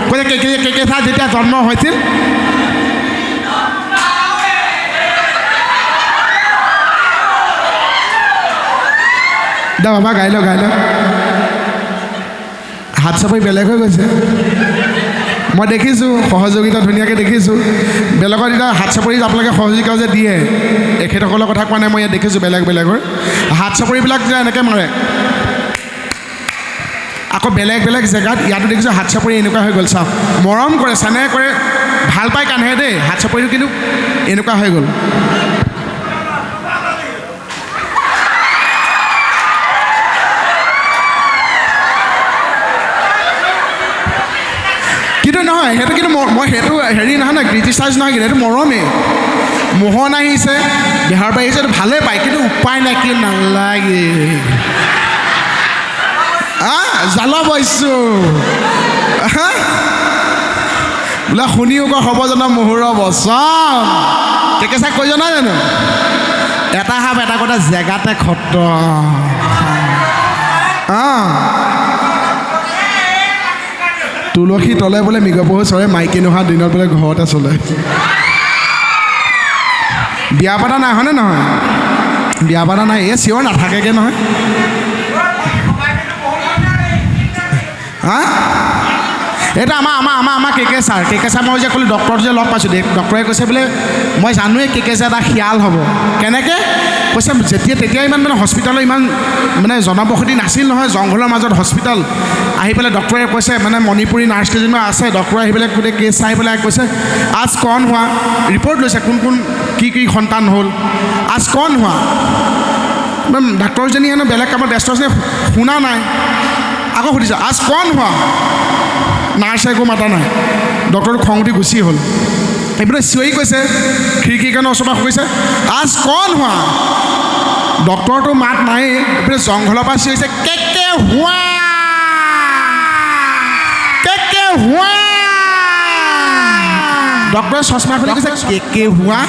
কৈছে কেকেচা যেতিয়া জন্ম হৈছিল, বাবা গাই লওক হাত চাপৰি বেলেগ হৈ গৈছে। মই দেখিছোঁ সহযোগিতা ধুনীয়াকৈ দেখিছোঁ। বেলেগৰ এতিয়া হাত চাপৰি আপোনালোকে সহযোগিতা যে দিয়ে, এখেতসকলৰ কথা কোৱা নাই, মই ইয়াত দেখিছোঁ বেলেগৰ হাত চাপৰিবিলাক যে এনেকৈ মাৰে। আকৌ বেলেগ জেগাত ইয়াতো দেখিছোঁ হাত চাপৰি এনেকুৱা হৈ গ'ল। চাওক, মৰম কৰে, চেনেহ কৰে, ভাল পাই কান্ধে দেই, হাত চাপৰিটো কিন্তু এনেকুৱা হৈ গ'ল। কিন্তু নহয়, সেইটো কিন্তু মই সেইটো হেৰি নহয় নহয়, ক্ৰিটিচাইজ নহয়, কিন্তু সেইটো মৰমেই। মোহন আহিছে, বিহাৰ পৰা আহিছে, এইটো ভালেই পায়, কিন্তু উপায় নাই, কি নালাগে জালা বৈছোঁ বোলে শুনিও ক হ'ব জানো মুহুৰৰ বচন। কেকেচা কৈ জনা জানো? এটা সাপ এটা কথা জেগাতে খত। তুলসী তলে বোলে মৃগপহু চৰে মাইকী নোহোৱা দিনত বোলে ঘৰতে চলে বিয়া পতা নাই হয়নে নহয় বিয়া পতা নাই এই চিঞৰ নাথাকেগৈ নহয় হা এইটো আমাৰ কে ছাৰ মই যে ক'লোঁ ডক্টৰটো যে লগ পাইছোঁ ডক্টৰে কৈছে বোলে মই জানোৱেই কে এটা খিয়াল হ'ব কেনেকৈ কৈছে তেতিয়া ইমান মানে হস্পিটেলৰ ইমান মানে জনবসতি নাছিল নহয় জংঘলৰ মাজত হস্পিটেল আহি পেলাই ডক্টৰে কৈছে মানে মণিপুৰী নাৰ্ছ কেইজনমান আছে ডক্টৰে আহি পেলাই গোটেই কেছ চাই পেলাই কৈছে আজ কণ হোৱা ৰিপৰ্ট লৈছে কোন কি সন্তান হ'ল আজ কণ হোৱা ডাক্তৰজনী হেনো বেলেগ কামত ব্যস্ত আছে শুনা নাই আকৌ সুধিছে আজ কণ হোৱা নাৰ্ছে একো মাতা নাই ডক্টৰটো খং উঠি গুচি হ'ল এইপিনে চিঞৰি কৈছে খিৰিকীখনৰ ওচৰৰ পৰা কৈছে আজ কণ হোৱা ডক্টৰটো মাত নাই এইপিনে জংঘলৰ পৰা চিঞৰিছে কেকে হোৱা ডক্টৰে চশমা খুলি কৈছে কেকে হোৱা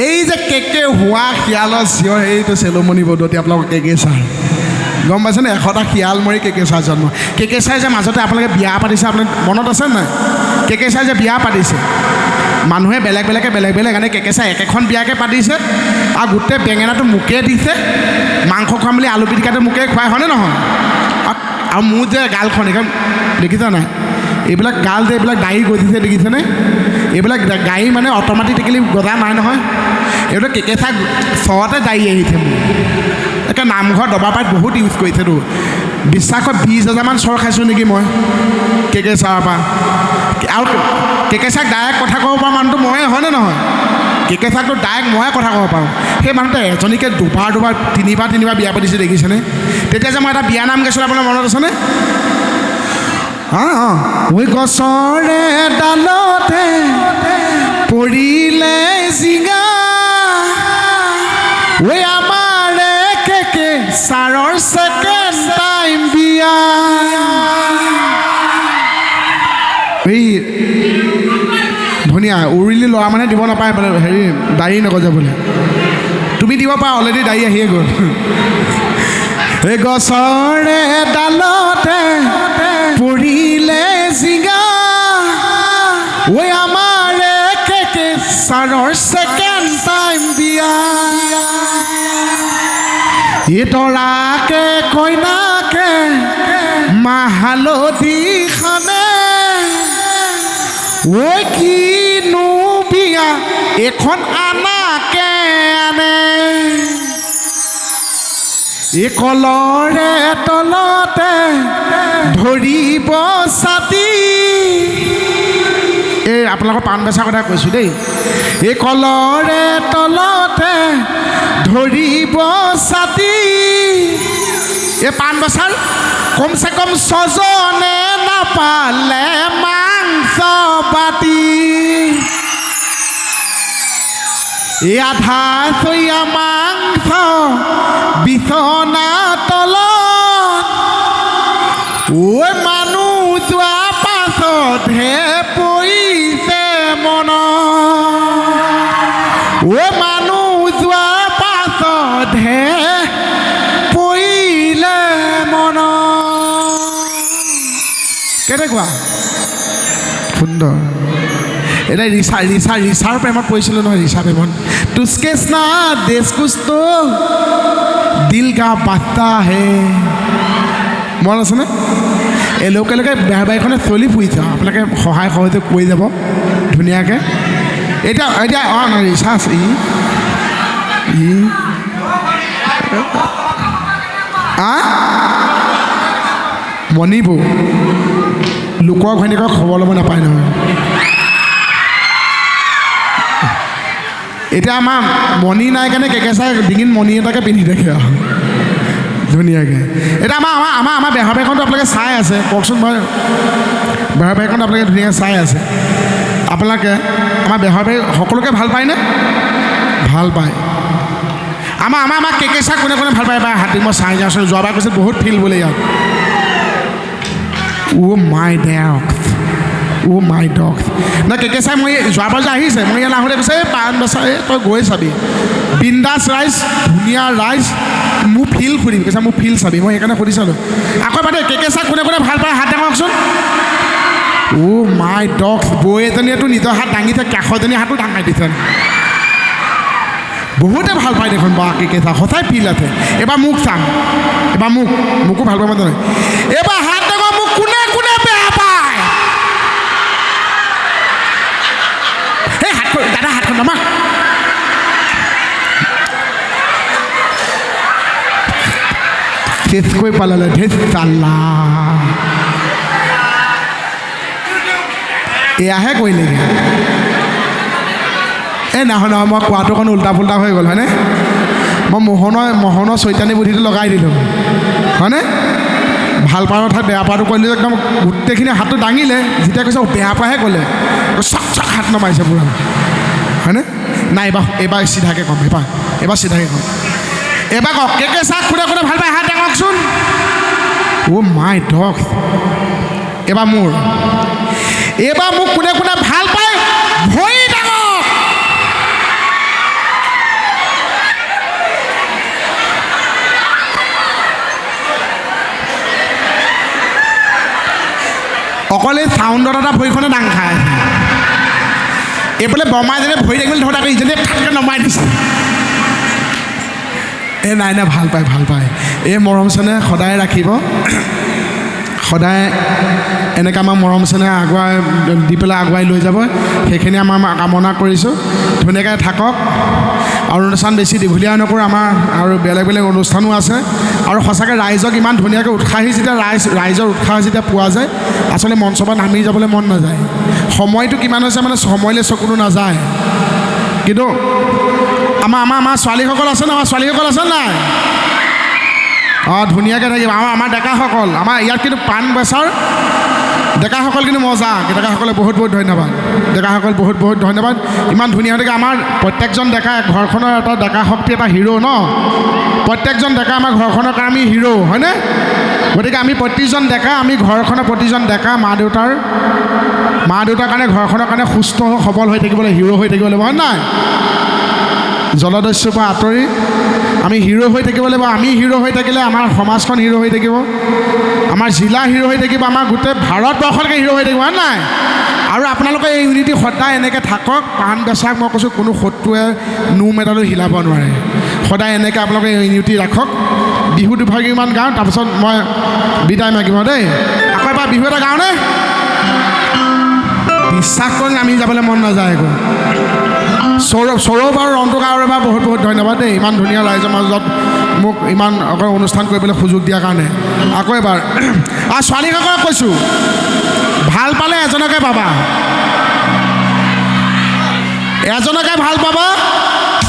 এই যে কেকে হোৱা শিয়ালৰ চিঞৰ এইটো চেলুমণি পদ্ধতি আপোনালোকক কেকে ছাৰ গম পাইছেনে 100টা শিয়াল মৰি কেকে ছাৰ জন্ম কেকে ছাৰ যে মাজতে আপোনালোকে বিয়া পাতিছে আপোনাৰ মনত আছে নাই কেকে ছাৰ যে বিয়া পাতিছে মানুহে বেলেগ এনে কেকে ছাৰ একেখন বিয়াকে পাতিছে আৰু গোটেই বেঙেনাটো মোকে দিছে মাংস খুৱাম বুলি আলু পিটিকাটো মোকে খুৱাই হয়নে নহয় আৰু মোৰ যে গালখন এইখন দেখিছা নাই এইবিলাক গাল যে এইবিলাক দাড়ি গজিছে দেখিছেনে এইবিলাক গাড়ী মানে অট'মেটিকেলি গজা নাই নহয় এইটো কেকে ছাৰ চৰতে দাড়ি আহিছে মোৰ একে নামঘৰ দবাপাত বহুত ইউজ কৰিছেতো বিশ্বাসত 20,000মান চৰ খাইছোঁ নেকি মই কেকে ছাৰৰ পৰা আৰু কেকে ছাৰক ডাইৰেক্ট কথা ক'ব পৰা মানুহটো ময়ে হয়নে নহয় কেকে ছাৰকতো ডাইৰেক্ট ময়ে কথা ক'ব পাৰোঁ সেই মানুহটোৱে এজনীকে দুবাৰ তিনিবাৰ বিয়া পাতিছে দেখিছেনে তেতিয়া যে মই এটা বিয়া নাম গাইছিলোঁ আপোনাৰ মনত আছেনে ঐ গছৰে ডালতে পৰিলে জিঙা ঐ আমাৰে কেকে ছাৰৰ ছেকেণ্ড টাইম বিয়া এই ধুনীয়া উৰুলি ল'ৰা মানে দিব নাপায় বোলে হেৰি দাড়ি নগজে বোলে তুমি দিব পাৰা অলৰেডি দাড়ি আহিয়ে গ'ল এই গছৰে ডালতে পৰিলে জিঙা ঐ আমাৰে কেকে ছাৰৰ ছেকেণ্ড টাইম বিয়া ইতৰাকে কইনাকে মাহালধি খানে ঐ কিনো বিয়া এখন আনাকে আনে এই কলৰে তলতে ধৰিব ছাতি এই আপোনালোকৰ পাণ বেচাৰ কথা কৈছোঁ দেই এই কলৰে তলতে ধৰিব ছাতি এই পাণ বেচাৰ কমচে কম 6জনে নাপালে মাংস বাতি এই আধা চৈয়া মাংস বিছনা তলত ঐ মানুহ যোৱা পাছতহে পৰিছে মন ঐ মানুহ যোৱা পাছতহে পৰিলে মন কেনেকুৱা সুন্দৰ এটা ৰিচাৰ প্ৰেমত পৰিছিলোঁ নহয় ৰিচা প্ৰেমত তুস্কে স্না দেশ কুছ তো দিল কা বাত্তা হে মন আছেনে এই লোকে বেয়া বাইকখনে চলি ফুৰিছে আপোনালোকে সহায় সহযোগ কৰি যাব ধুনীয়াকৈ এতিয়া অঁ ৰিচা আছে মণিপুৰ লোকৰ ঘৈণীয়েকৰ খবৰ ল'ব নাপায় নহয় এতিয়া আমাৰ মণি নাই কাৰণে কেকে চাই ডিঙিত মণি এটাকে পিন্ধি থাকে আৰু ধুনীয়াকৈ এতিয়া আমাৰ বেহা বাইকখনটো আপোনালোকে চাই আছে কওকচোন মই বেহা বাইকখনটো আপোনালোকে ধুনীয়াকৈ চাই আছে আপোনালোকে আমাৰ বেহা বাই সকলোকে ভাল পায়নে ভাল পায় আমাৰ কেকে চাই কোনে ভাল পায় এবাৰ হাতী মই চাই যাওঁচোন যোৱাবাৰ কৈছে বহুত ফিল বোলে ইয়াত মাই ডগ না কেকে চাই মই যোৱাবাৰ যে আহিছে মই ইয়াত আহোঁতে কৈছে এই পাণ বেচা তই গৈ চাবি বিন্দাছ ৰাইজ ধুনীয়া ৰাইজ মোৰ ফিল সুধিম কৈছে মোৰ ফিল চাবি মই সেইকাৰণে সুধি চালোঁ আকৌ এবাৰ দেই কেকেচাক কোনে কোনে ভাল পায় হাত দাঙকচোন অ' মাই ডগ বৌ এজনীয়েতো নিজৰ হাত দাঙি থাকে কাষজনী হাতো দাঙাই দিছে বহুতে ভাল পায় দেখোন বা কেকেচা সঁচাই ফিল আছে এবাৰ মোক চাম এবাৰ মোকো ভাল পাব নহয় এবাৰ হাত দাঙক মোক কোনে কোনে বেয়া পায় এই হাতখন দাদা হাতখন নামা চেচ কৰি পালালে ধেচ চাল্লা এয়াহে কৰিলেগৈ এই নহয় মই কোৱাটো অকণ উল্টা পুল্টা হৈ গ'ল হয়নে মই মোহনৰ চৈতানী বুদ্ধিটো লগাই দিলোঁ হয়নে ভাল পাওঁ ঠাইত বেয়া পাওঁটো কৰিলোঁ একদম গোটেইখিনি হাতটো দাঙিলে যেতিয়া কৈছে বেয়া পাহে ক'লে চক চক হাত নমাইছে পূৰা হয়নে নাই এইবাৰ চিধাকৈ ক'ম এইবাৰ চিধাকৈ ক'ম এইবাৰ কওক কেকেচাক কোনে কোনে ভাল পায় হাত দাঙকচোন অ' মাই ডগ এইবাৰ মোৰ এইবাৰ মোক কোনে কোনে ভাল পায় ভৰি দাঙক অকলে চাউণ্ডত এটা ভৰিখনে দাং খাই এইফালে বৰমাইজনে ভৰি দাঙিবলৈ ধৰোঁতে আকৌ ইজনীয়ে ঠাটকৈ নমাই দিছে এই নাই ভাল পায় এই মৰম চেনেহ সদায় ৰাখিব সদায় এনেকৈ আমাৰ মৰম চেনেহ আগুৱাই দি পেলাই আগুৱাই লৈ যাব সেইখিনি আমাৰ কামনা কৰিছোঁ ধুনীয়াকৈ থাকক আৰু অনুষ্ঠান বেছি দীঘলীয়া নকৰোঁ আমাৰ আৰু বেলেগ বেলেগ অনুষ্ঠানো আছে আৰু সঁচাকৈ ৰাইজক ইমান ধুনীয়াকৈ উৎসাহী যেতিয়া ৰাইজৰ উৎসাহ যেতিয়া পোৱা যায় আচলতে মঞ্চৰ নামি যাবলৈ মন নাযায় সময়টো কিমান হৈছে মানে সময়লৈ চকুটো নাযায় কিন্তু আমাৰ ছোৱালীসকল আছে নাই আমাৰ ছোৱালীসকল আছে নাই অঁ ধুনীয়াকৈ থাকিব আমাৰ ডেকাসকল আমাৰ ইয়াত কিন্তু পাণ বেচাৰ ডেকাসকল কিন্তু মজা ডেকাসকলে বহুত বহুত ধন্যবাদ ডেকাসকল বহুত বহুত ধন্যবাদ ইমান ধুনীয়া গতিকে আমাৰ প্ৰত্যেকজন ডেকা ঘৰখনৰ এটা ডেকা শক্তি এটা হিৰো ন প্ৰত্যেকজন ডেকা আমাৰ ঘৰখনৰ কাৰণে আমি হিৰো হয়নে গতিকে আমি প্ৰতিজন ডেকা আমি ঘৰখনৰ প্ৰতিজন ডেকা মা দেউতাৰ কাৰণে ঘৰখনৰ কাৰণে সুস্থ সবল হৈ থাকিবলৈ হিৰো হৈ থাকিব লাগিব হয় নাই জলদস্যুৰ পৰা আঁতৰি আমি হিৰো হৈ থাকিব লাগিব আমি হিৰো হৈ থাকিলে আমাৰ সমাজখন হিৰো হৈ থাকিব আমাৰ জিলা হিৰো হৈ থাকিব আমাৰ গোটেই ভাৰতবৰ্ষলৈকে হিৰো হৈ থাকিব হয় নাই আৰু আপোনালোকে এই ইউনিটি সদায় এনেকৈ থাকক পাণ বেচাক মই কৈছোঁ কোনো শত্ৰুৱে নোম এডালো হিলাব নোৱাৰে সদায় এনেকৈ আপোনালোকে ইউনিটি ৰাখক বিহু দুভাগীমান গাওঁ তাৰপিছত মই বিদায় মাগিম দেই আকৌ এবাৰ বিহু এটা গাঁওনে বিশ্বাস কৰি নামি যাবলৈ মন নাযায় আকৌ সৌৰভ আৰু ৰন্টুক আৰু এবাৰ বহুত বহুত ধন্যবাদ দেই ইমান ধুনীয়া ৰাইজৰ মাজত মোক ইমান অনুষ্ঠান কৰিবলৈ সুযোগ দিয়াৰ কাৰণে আকৌ এবাৰ আৰু ছোৱালীসকলক কৈছোঁ ভাল পালে এজনকে পাবা ভাল পাবা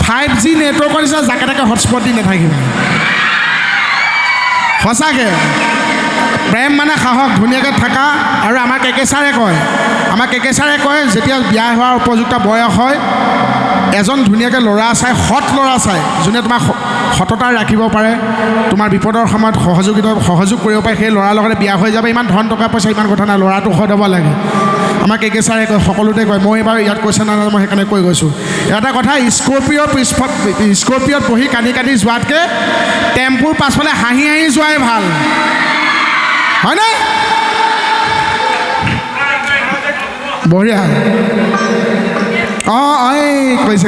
5G নেটৱৰ্কৰ নিচিনা জাকে তাকে হটস্পট দি নাথাকিবা সঁচাকৈ প্ৰেম মানে সাহস ধুনীয়াকৈ থাকা আৰু আমাৰ কেকেচাৰে কয় যেতিয়া বিয়া হোৱাৰ উপযুক্ত বয়স হয় এজন ধুনীয়াকৈ ল'ৰা চাই সৎ ল'ৰা চাই যোনে তোমাক সততা ৰাখিব পাৰে তোমাৰ বিপদৰ সময়ত সহযোগ কৰিব পাৰে সেই ল'ৰাৰ লগতে বিয়া হৈ যাব ইমান ধন টকা পইচা ইমান কথা নাই ল'ৰাটো সৎ হ'ব লাগে আমাৰ কেকেচাৰে কয় সকলোতে কয় মই এইবাৰ ইয়াত কৈছে নাই মই সেইকাৰণে কৈ গৈছোঁ এটা কথা স্কৰ্পিঅ'ত বহি কান্দি যোৱাতকৈ টেম্পুৰ পাছফালে হাঁহি যোৱাই ভাল হয়নে বঢ়িয়া অঁ এই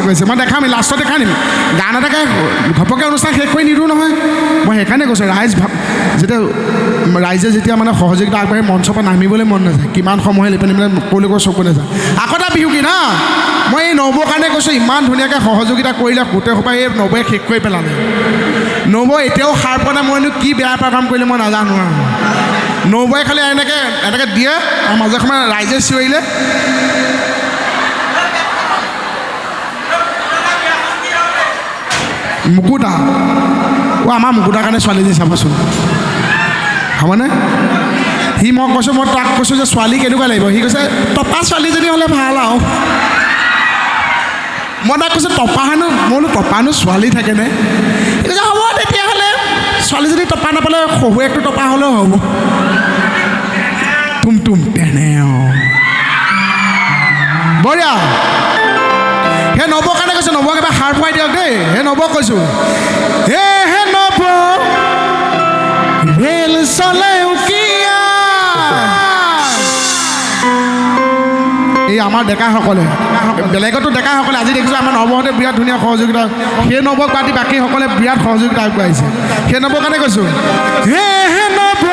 কৈছে মই দেখাম লাষ্টত দেখাই নিম গান এটাকে ঘপকৈ অনুষ্ঠান শেষ কৰি নিদিওঁ নহয় মই সেইকাৰণে কৈছোঁ ৰাইজে যেতিয়া মানে সহযোগিতা আগবাঢ়ি মঞ্চৰ পৰা নামিবলৈ মন নাযায় কিমান সময় লিপি মানে ক'লৈকো চকু নাযায় আকৌ এটা বিহু কি না মই এই নবৌৰ কাৰণে কৈছোঁ ইমান ধুনীয়াকৈ সহযোগিতা কৰিলে গোটেই সোপাই এই নবৌৱে শেষ কৰি পেলালে নবৌ এতিয়াও সাৰ পোৱা নাই মইনো কি বেয়া এটা কাম কৰিলে মই নাজানো আৰু নবৌৱে খালি এনেকৈ দিয়ে আৰু মাজে সময়ে ৰাইজে চিঞৰিলে মুকুতা আমাৰ মুকুতাৰ কাৰণে ছোৱালীজনী চাবচোন হ'বনে সি মই তাক কৈছোঁ যে ছোৱালী কেনেকুৱা লাগিব সি কৈছে টপা ছোৱালীজনী হ'লে ভাল আৰু মই তাক কৈছোঁ টপা হেনো মই বোলো টপানো ছোৱালী থাকেনে সি কৈছে হ'ব তেতিয়াহ'লে ছোৱালীজনী টপা নাপালে শহুৱেকটো টপা হ'লেও হ'ব তুম তেনে বঢ়িয়া সেই নবৌৰ কাৰণে কৈছোঁ নবৌক এবাৰ সাৰ পুৱাই দিয়ক দেই সেই নবৌক কৈছোঁ হে নবৌ ঢেল চলে উকিয়া এই আমাৰ ডেকাসকলে বেলেগতো ডেকাসকলে আজি দেখিছোঁ আমাৰ নৱহঁতে বিৰাট ধুনীয়া সহযোগিতা সেই নৱক বাদ দি বাকীসকলে বিৰাট সহযোগিতা আগবঢ়াইছে সেই নৱৰ কাৰণে কৈছোঁ হে হে নৱ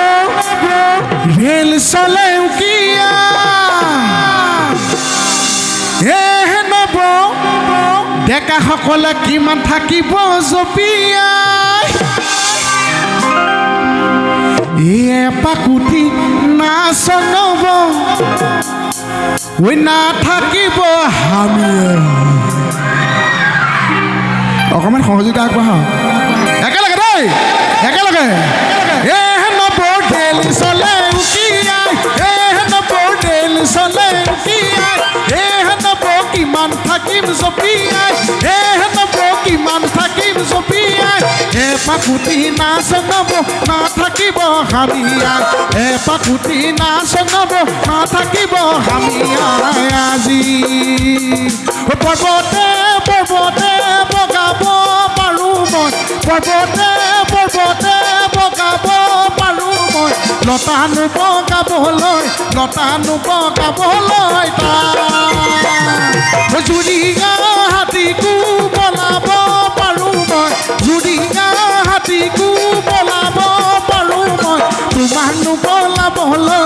ৰেল চলে উকিয়া হে হে নৱ ডেকাসকলে কিমান থাকিব জপিয়াই পাকুটি নাচ নব ওই না থাকিব হামি অকণমান সহযোগিতা আগবঢ়া একেলগে দেই একেলগে নবৰ ঢেল চলে উকিয়াই নবৰ ঢেল চলে উকিয়াই নব কিমান থাকিম জপিয়াই নব কিমান থাকিম জপিয়াই পাকুটি নাচ নব না থাকিব হামিয়াই পাকুটি নাচ নব না থাকিব হামিয়াই আজি পৰ্বতে পৰ্বতে বগাব পাৰোঁ মই পৰ্বতে পৰ্বতে বগাব পাৰোঁ মই লতানো বগাবলৈ জুৰিঙা হাতীকো বলাব পাৰোঁ মই জুৰিঙা হাতীকো বলাব পাৰোঁ মই তোমাক নোবলাবলৈ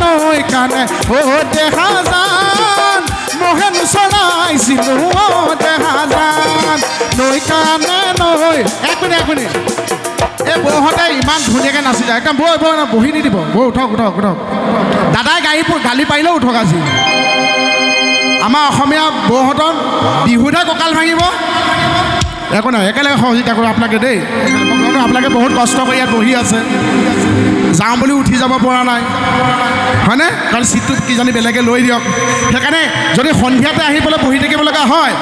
নৈ কানে ও দেখা যান মহেন চৰাইছিলো ও দেখা যান নৈ কানে নৈ এক মিনিট এই বৌহঁতে ইমান ধুনীয়াকৈ নাচি যায় একদম বৌ বহি নিদিব বৌ উঠক দাদাই গালি পাৰিলেও উঠক আজি আমাৰ অসমীয়া বৌহঁতৰ বিহুতহে কঁকাল ভাঙিব একো নাই একেলগে সহযোগিতা কৰোঁ আপোনালোকে দেই আপোনালোকে বহুত কষ্ট কৰি ইয়াত বহি আছে যাওঁ বুলি উঠি যাব পৰা নাই হয়নে কাৰণ চিটটো কিজানি বেলেগে লৈ দিয়ক সেইকাৰণে যদি সন্ধিয়াতে আহি পেলাই বহি থাকিব লগা হয়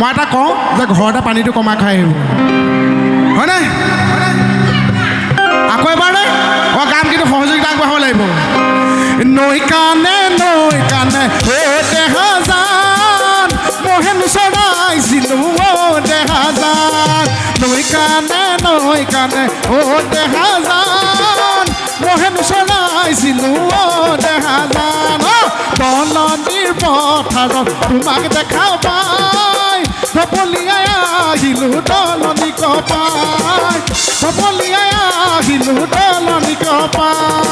মই এটা কওঁ যে ঘৰতে পানীটো কমাই খাই আহিব হয়নে আকৌ এবাৰ নে কাম কিন্তু সহযোগিতা আগবঢ়াব লাগিব নৈ কানে ও দেখা যান মহেন চৰাইছিলো ও দেখা যান নৈ কানে ও দেখা যান মহেন চৰাইছিলো ও দেখা যান তলনিৰ পথাৰত তোমাক দেখা পাই ধপলিয়াই আহিলো তলনি কপাই ধপলিয়াই আহিলো তলনি কপাই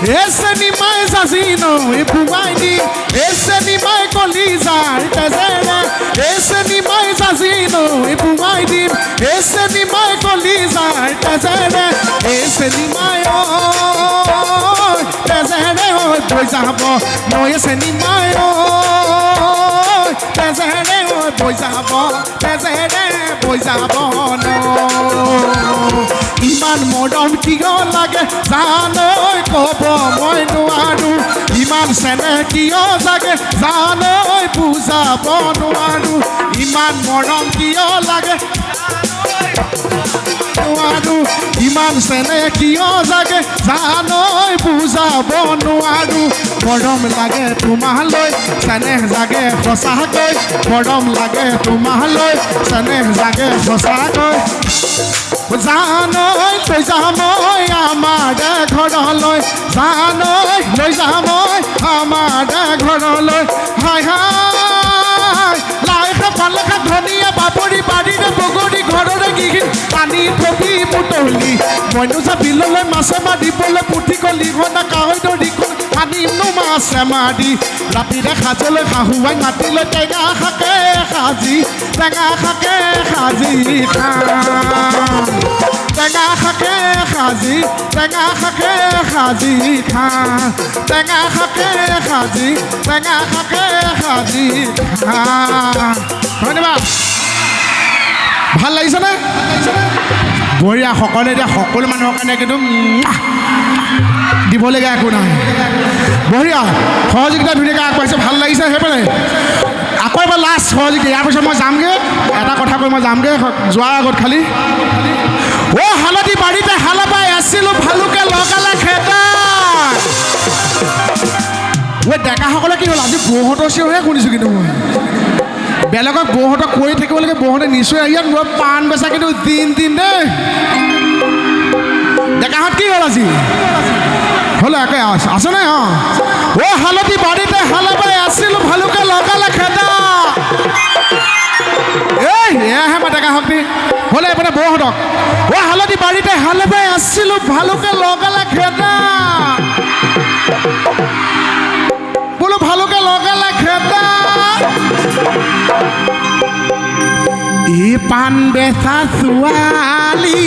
esse animal assassino e puaini esse animal coliza tazera esse animal assassino e puaini esse animal coliza tazera esse animal tazera pois abo no esse animal tazera pois abo no ইমান মৰম কিয় লাগে জানৈ ক'ব মই নোৱাৰোঁ ইমান চেনেহ কিয় জাগে জানৈ বুজাব নোৱাৰোঁ ইমান মৰম কিয় লাগে নোৱাৰোঁ ইমান চেনেহ কিয় জাগে জানৈ বুজাব নোৱাৰোঁ মৰম লাগে তোমালৈ চেনেহ জাগে সঁচাকৈ মৰম লাগে তোমালৈ চেনেহ জাগে সঁচাকৈ জানৈ লৈ যাম আমাৰ ঘৰলৈ জানৈ লৈ যাম আমাৰ ঘৰলৈ হাই হাই লাইখা পালেখা ধনিয়া বাবৰি বাৰীৰে বগৰী ঘৰৰে গিৰিল পানী থবি বুটলি মইনো যা বিললৈ মাছে মাৰিবলৈ পুঠি কলি ঘনা কাৱৈ দৰি আনিমনো মাছে মাৰি ৰাতিৰে সাজলৈ শাহুৱাই মাতিলৈ টেঙা শাকে সাজি খা টেঙা শাকে সাজি খা টেঙা শাকে সাজি টেঙা শাকে সাজি খা ধন্যবাদ ভাল লাগিছেনে বঢ়িয়া সকলোৱে এতিয়া সকলো মানুহৰ কাৰণে কিন্তু দিবলগীয়া একো নাই বঢ়িয়া সহযোগিতা ধুনীয়াকৈ আগবাঢ়িছে ভাল লাগিছে সেইফালে আকৌ এবাৰ লাষ্ট সহযোগিতা ইয়াৰ পিছত মই যামগৈ এটা কথা কৈ মই যামগৈ যোৱাৰ আগত খালি অ' হালধি বাৰীতে হালা বাই আছিলোঁ ভালুকে লগালে খেদা ঐ ডেকাসকলে কি হ'ল আজি বৌহঁতৰ চিঞৰহে শুনিছোঁ কিন্তু মই বেলেগক বৌহঁতক কৈ থাকিব লাগে বৌহঁতে নিশ্চয় ইয়াত মই পাণ বেচা কিন্তু দিন দেই ডেকাহঁত কি হ'ল আজি হ'লে একে আছেনে অ' হালধি বাৰীতে হালা বাই আছিলোঁ ভালুকে লগালে খেদা এয়াহে মই ডেকা শক্তি হ'লে এইপিনে বৌহঁতক অ' হালধি বাৰীতে হালা বাই আছিলোঁ ভালুকে লগালে খেদা বোলো ভালুকে লগালে খেদা ই পাণ বেচা ছোৱালী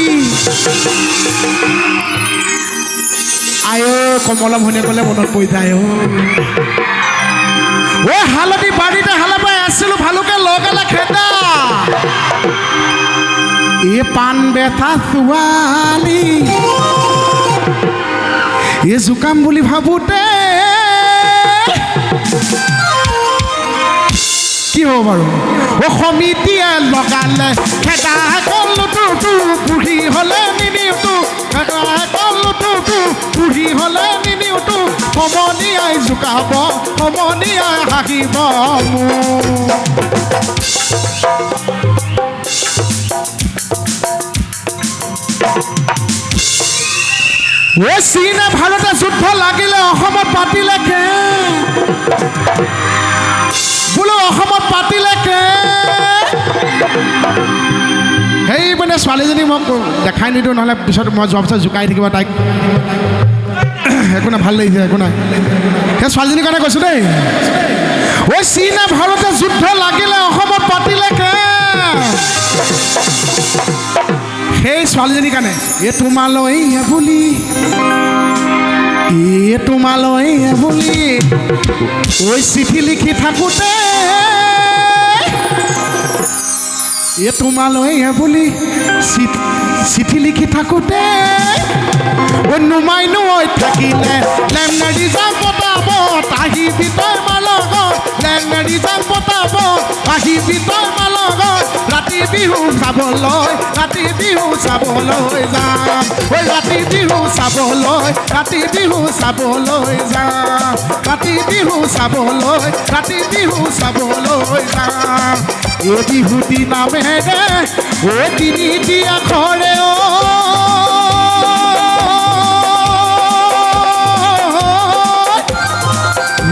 আয়ো কমলা ভনীয়েকলে মনত পৰি যায় অ' হালধি বাৰীতে হালা বাই আছিলোঁ ভালুকে লগালে খেদা এই পাণ বেচা ছোৱালী এই জোকাম বুলি ভাবোঁতে কি হ'ব বাৰু অ' সমিতিয়ে লগালে খেদা কলটো বুঢ়ী হ'লে নিনিওতো খেদা কলটো বুঢ়ী হ'লে নিনিওতো সমনীয়াই জোকাব সমনীয়াই হাঁহিব অ' চীনে ভাৰতে যুদ্ধ লাগিলে অসমত পাতিলে বোলো অসমত পাতিলে সেই মানে ছোৱালীজনী মোক দেখাই নিদিওঁ নহ'লে পিছত মই যোৱাৰ পিছত জোকাই থাকিব তাইক একো নাই ভাল লাগিছে একো নাই সেই ছোৱালীজনীৰ কাৰণে কৈছোঁ দেই ঐ চীনে ভাৰতে যুদ্ধ লাগিলে অসমত পাতিলে সেই ছোৱালীজনীৰ কাৰণে এই তোমালৈ বুলি ঐ চিঠি লিখি থাকোঁতে তোমালৈ বুলি চিঠি লিখি থাকোঁতে নুমাই নৈ থাকিলে লেংনাৰী যাম পতাব আহিবি তই মাৰ লগত লেংনাৰী যাম পতাব আহিবি তই মাৰ লগত ৰাতি বিহু চাবলৈ যাম ঐ ৰাতি বিহু চাবলৈ যাম ৰাতি বিহু চাবলৈ যাম এই বিহুটি নামেৰে অ' তিনিটি আখৰে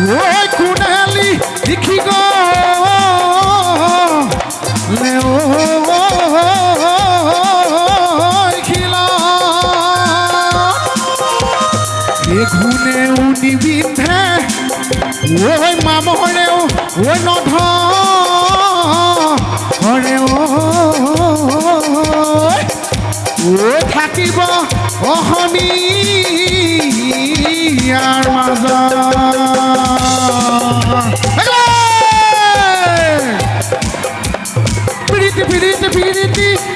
ঐ কোণালী লিখি গ'লে ঘূণেও নিবিন্ধে ঐ মামৰেও ঐ নধৰে ঐ থাকিব অসমীয়াৰ মাজত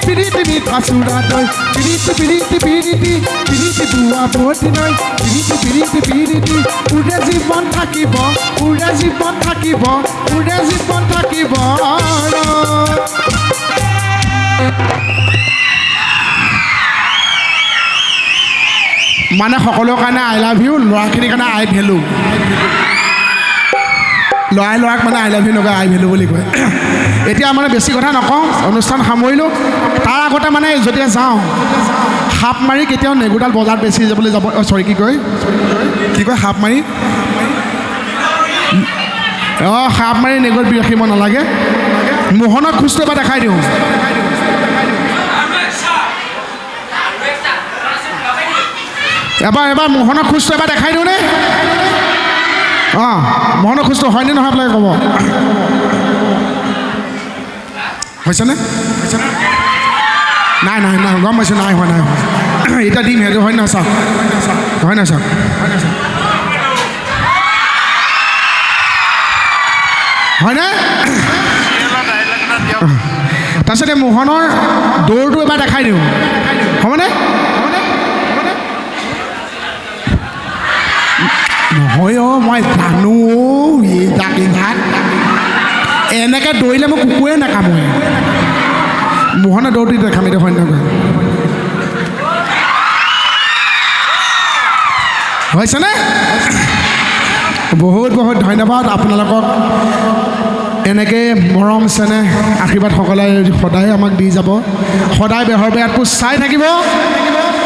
পিৰিতি মিঠা চুৰা দৈ পিৰিতি বুৱা বটি নৈ পিৰিতি উৰে জীৱন থাকিব মানে সকলোৰ কাৰণে আই লাভ ইউ ল'ৰাখিনিৰ কাৰণে আই ভেলু ল'ৰাক মানে আই লাভ ইউ নকয় আই ভেলু বুলি কয় এতিয়া মানে বেছি কথা নকওঁ অনুষ্ঠান সামৰিলোঁ তাৰ আগতে মানে যেতিয়া যাওঁ সাপ মাৰি কেতিয়াও নেগুৰডাল বজাৰত বেছি যাবলৈ যাব চৰি কি কয় সাপ মাৰি সাপ মাৰি নেগুৰত ৰাখিব নালাগে মোহনক খোজটো এবাৰ দেখাই দিওঁ এবাৰ মোহনক খোজটো এবাৰ দেখাই দিওঁ নে মোহনৰ খোজটো হয়নে নহয় আপোনালোকে ক'ব হৈছেনে নাই নাই নাই গম পাইছোঁ নাই হোৱা নাই হোৱা এতিয়া দিম সেইটো হয় নহয় চাওক হয় নহয় চাওক হয়নে তাৰপিছতে মোহনৰ দৌৰটো এবাৰ দেখাই দিওঁ হ'বনে নহয় মই জানো এনেকৈ দৌৰিলে মই কুকুৰে নাকামোৱে মোহনৰ দৌৰটো দেখাম এতিয়া হয় নহয় হৈছেনে বহুত বহুত ধন্যবাদ আপোনালোকক এনেকৈ মৰম চেনেহ আশীৰ্বাদ সকলে সদায় আমাক দি যাব সদায় বেহৰ বেয়াটো চাই থাকিব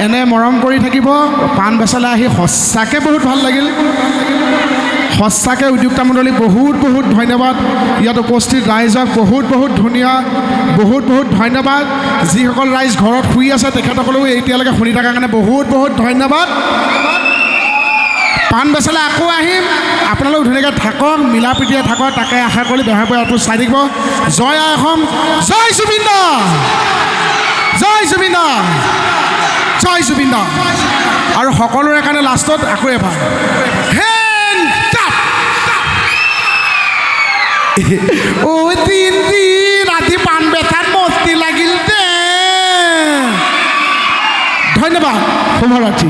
এনে মৰম কৰি থাকিব পাণ বেচালে আহি সঁচাকৈ বহুত ভাল লাগিল সঁচাকৈ উদ্যোক্তা মণ্ডলী বহুত বহুত ধন্যবাদ ইয়াত উপস্থিত ৰাইজক বহুত বহুত ধুনীয়া বহুত বহুত ধন্যবাদ যিসকল ৰাইজ ঘৰত শুই আছে তেখেতসকলেও এতিয়ালৈকে শুনি থকাৰ কাৰণে বহুত বহুত ধন্যবাদ পাণ বেচালে আকৌ আহিম আপোনালোক ধুনীয়াকৈ থাকক মিলা প্ৰীতিৰে থাকক তাকে আশা কৰি বেহৰ বেয়াটো চাই থাকিব জয় আই অসম জয় জুবিন দা জয় জুবিন দা জয় জুবিন দা আৰু সকলোৰে কাৰণে লাষ্টত আকৌ এবাৰ ৰাতি পাণ বেচাত মস্তি লাগিল দে ধন্যবাদ শুভৰাত্ৰি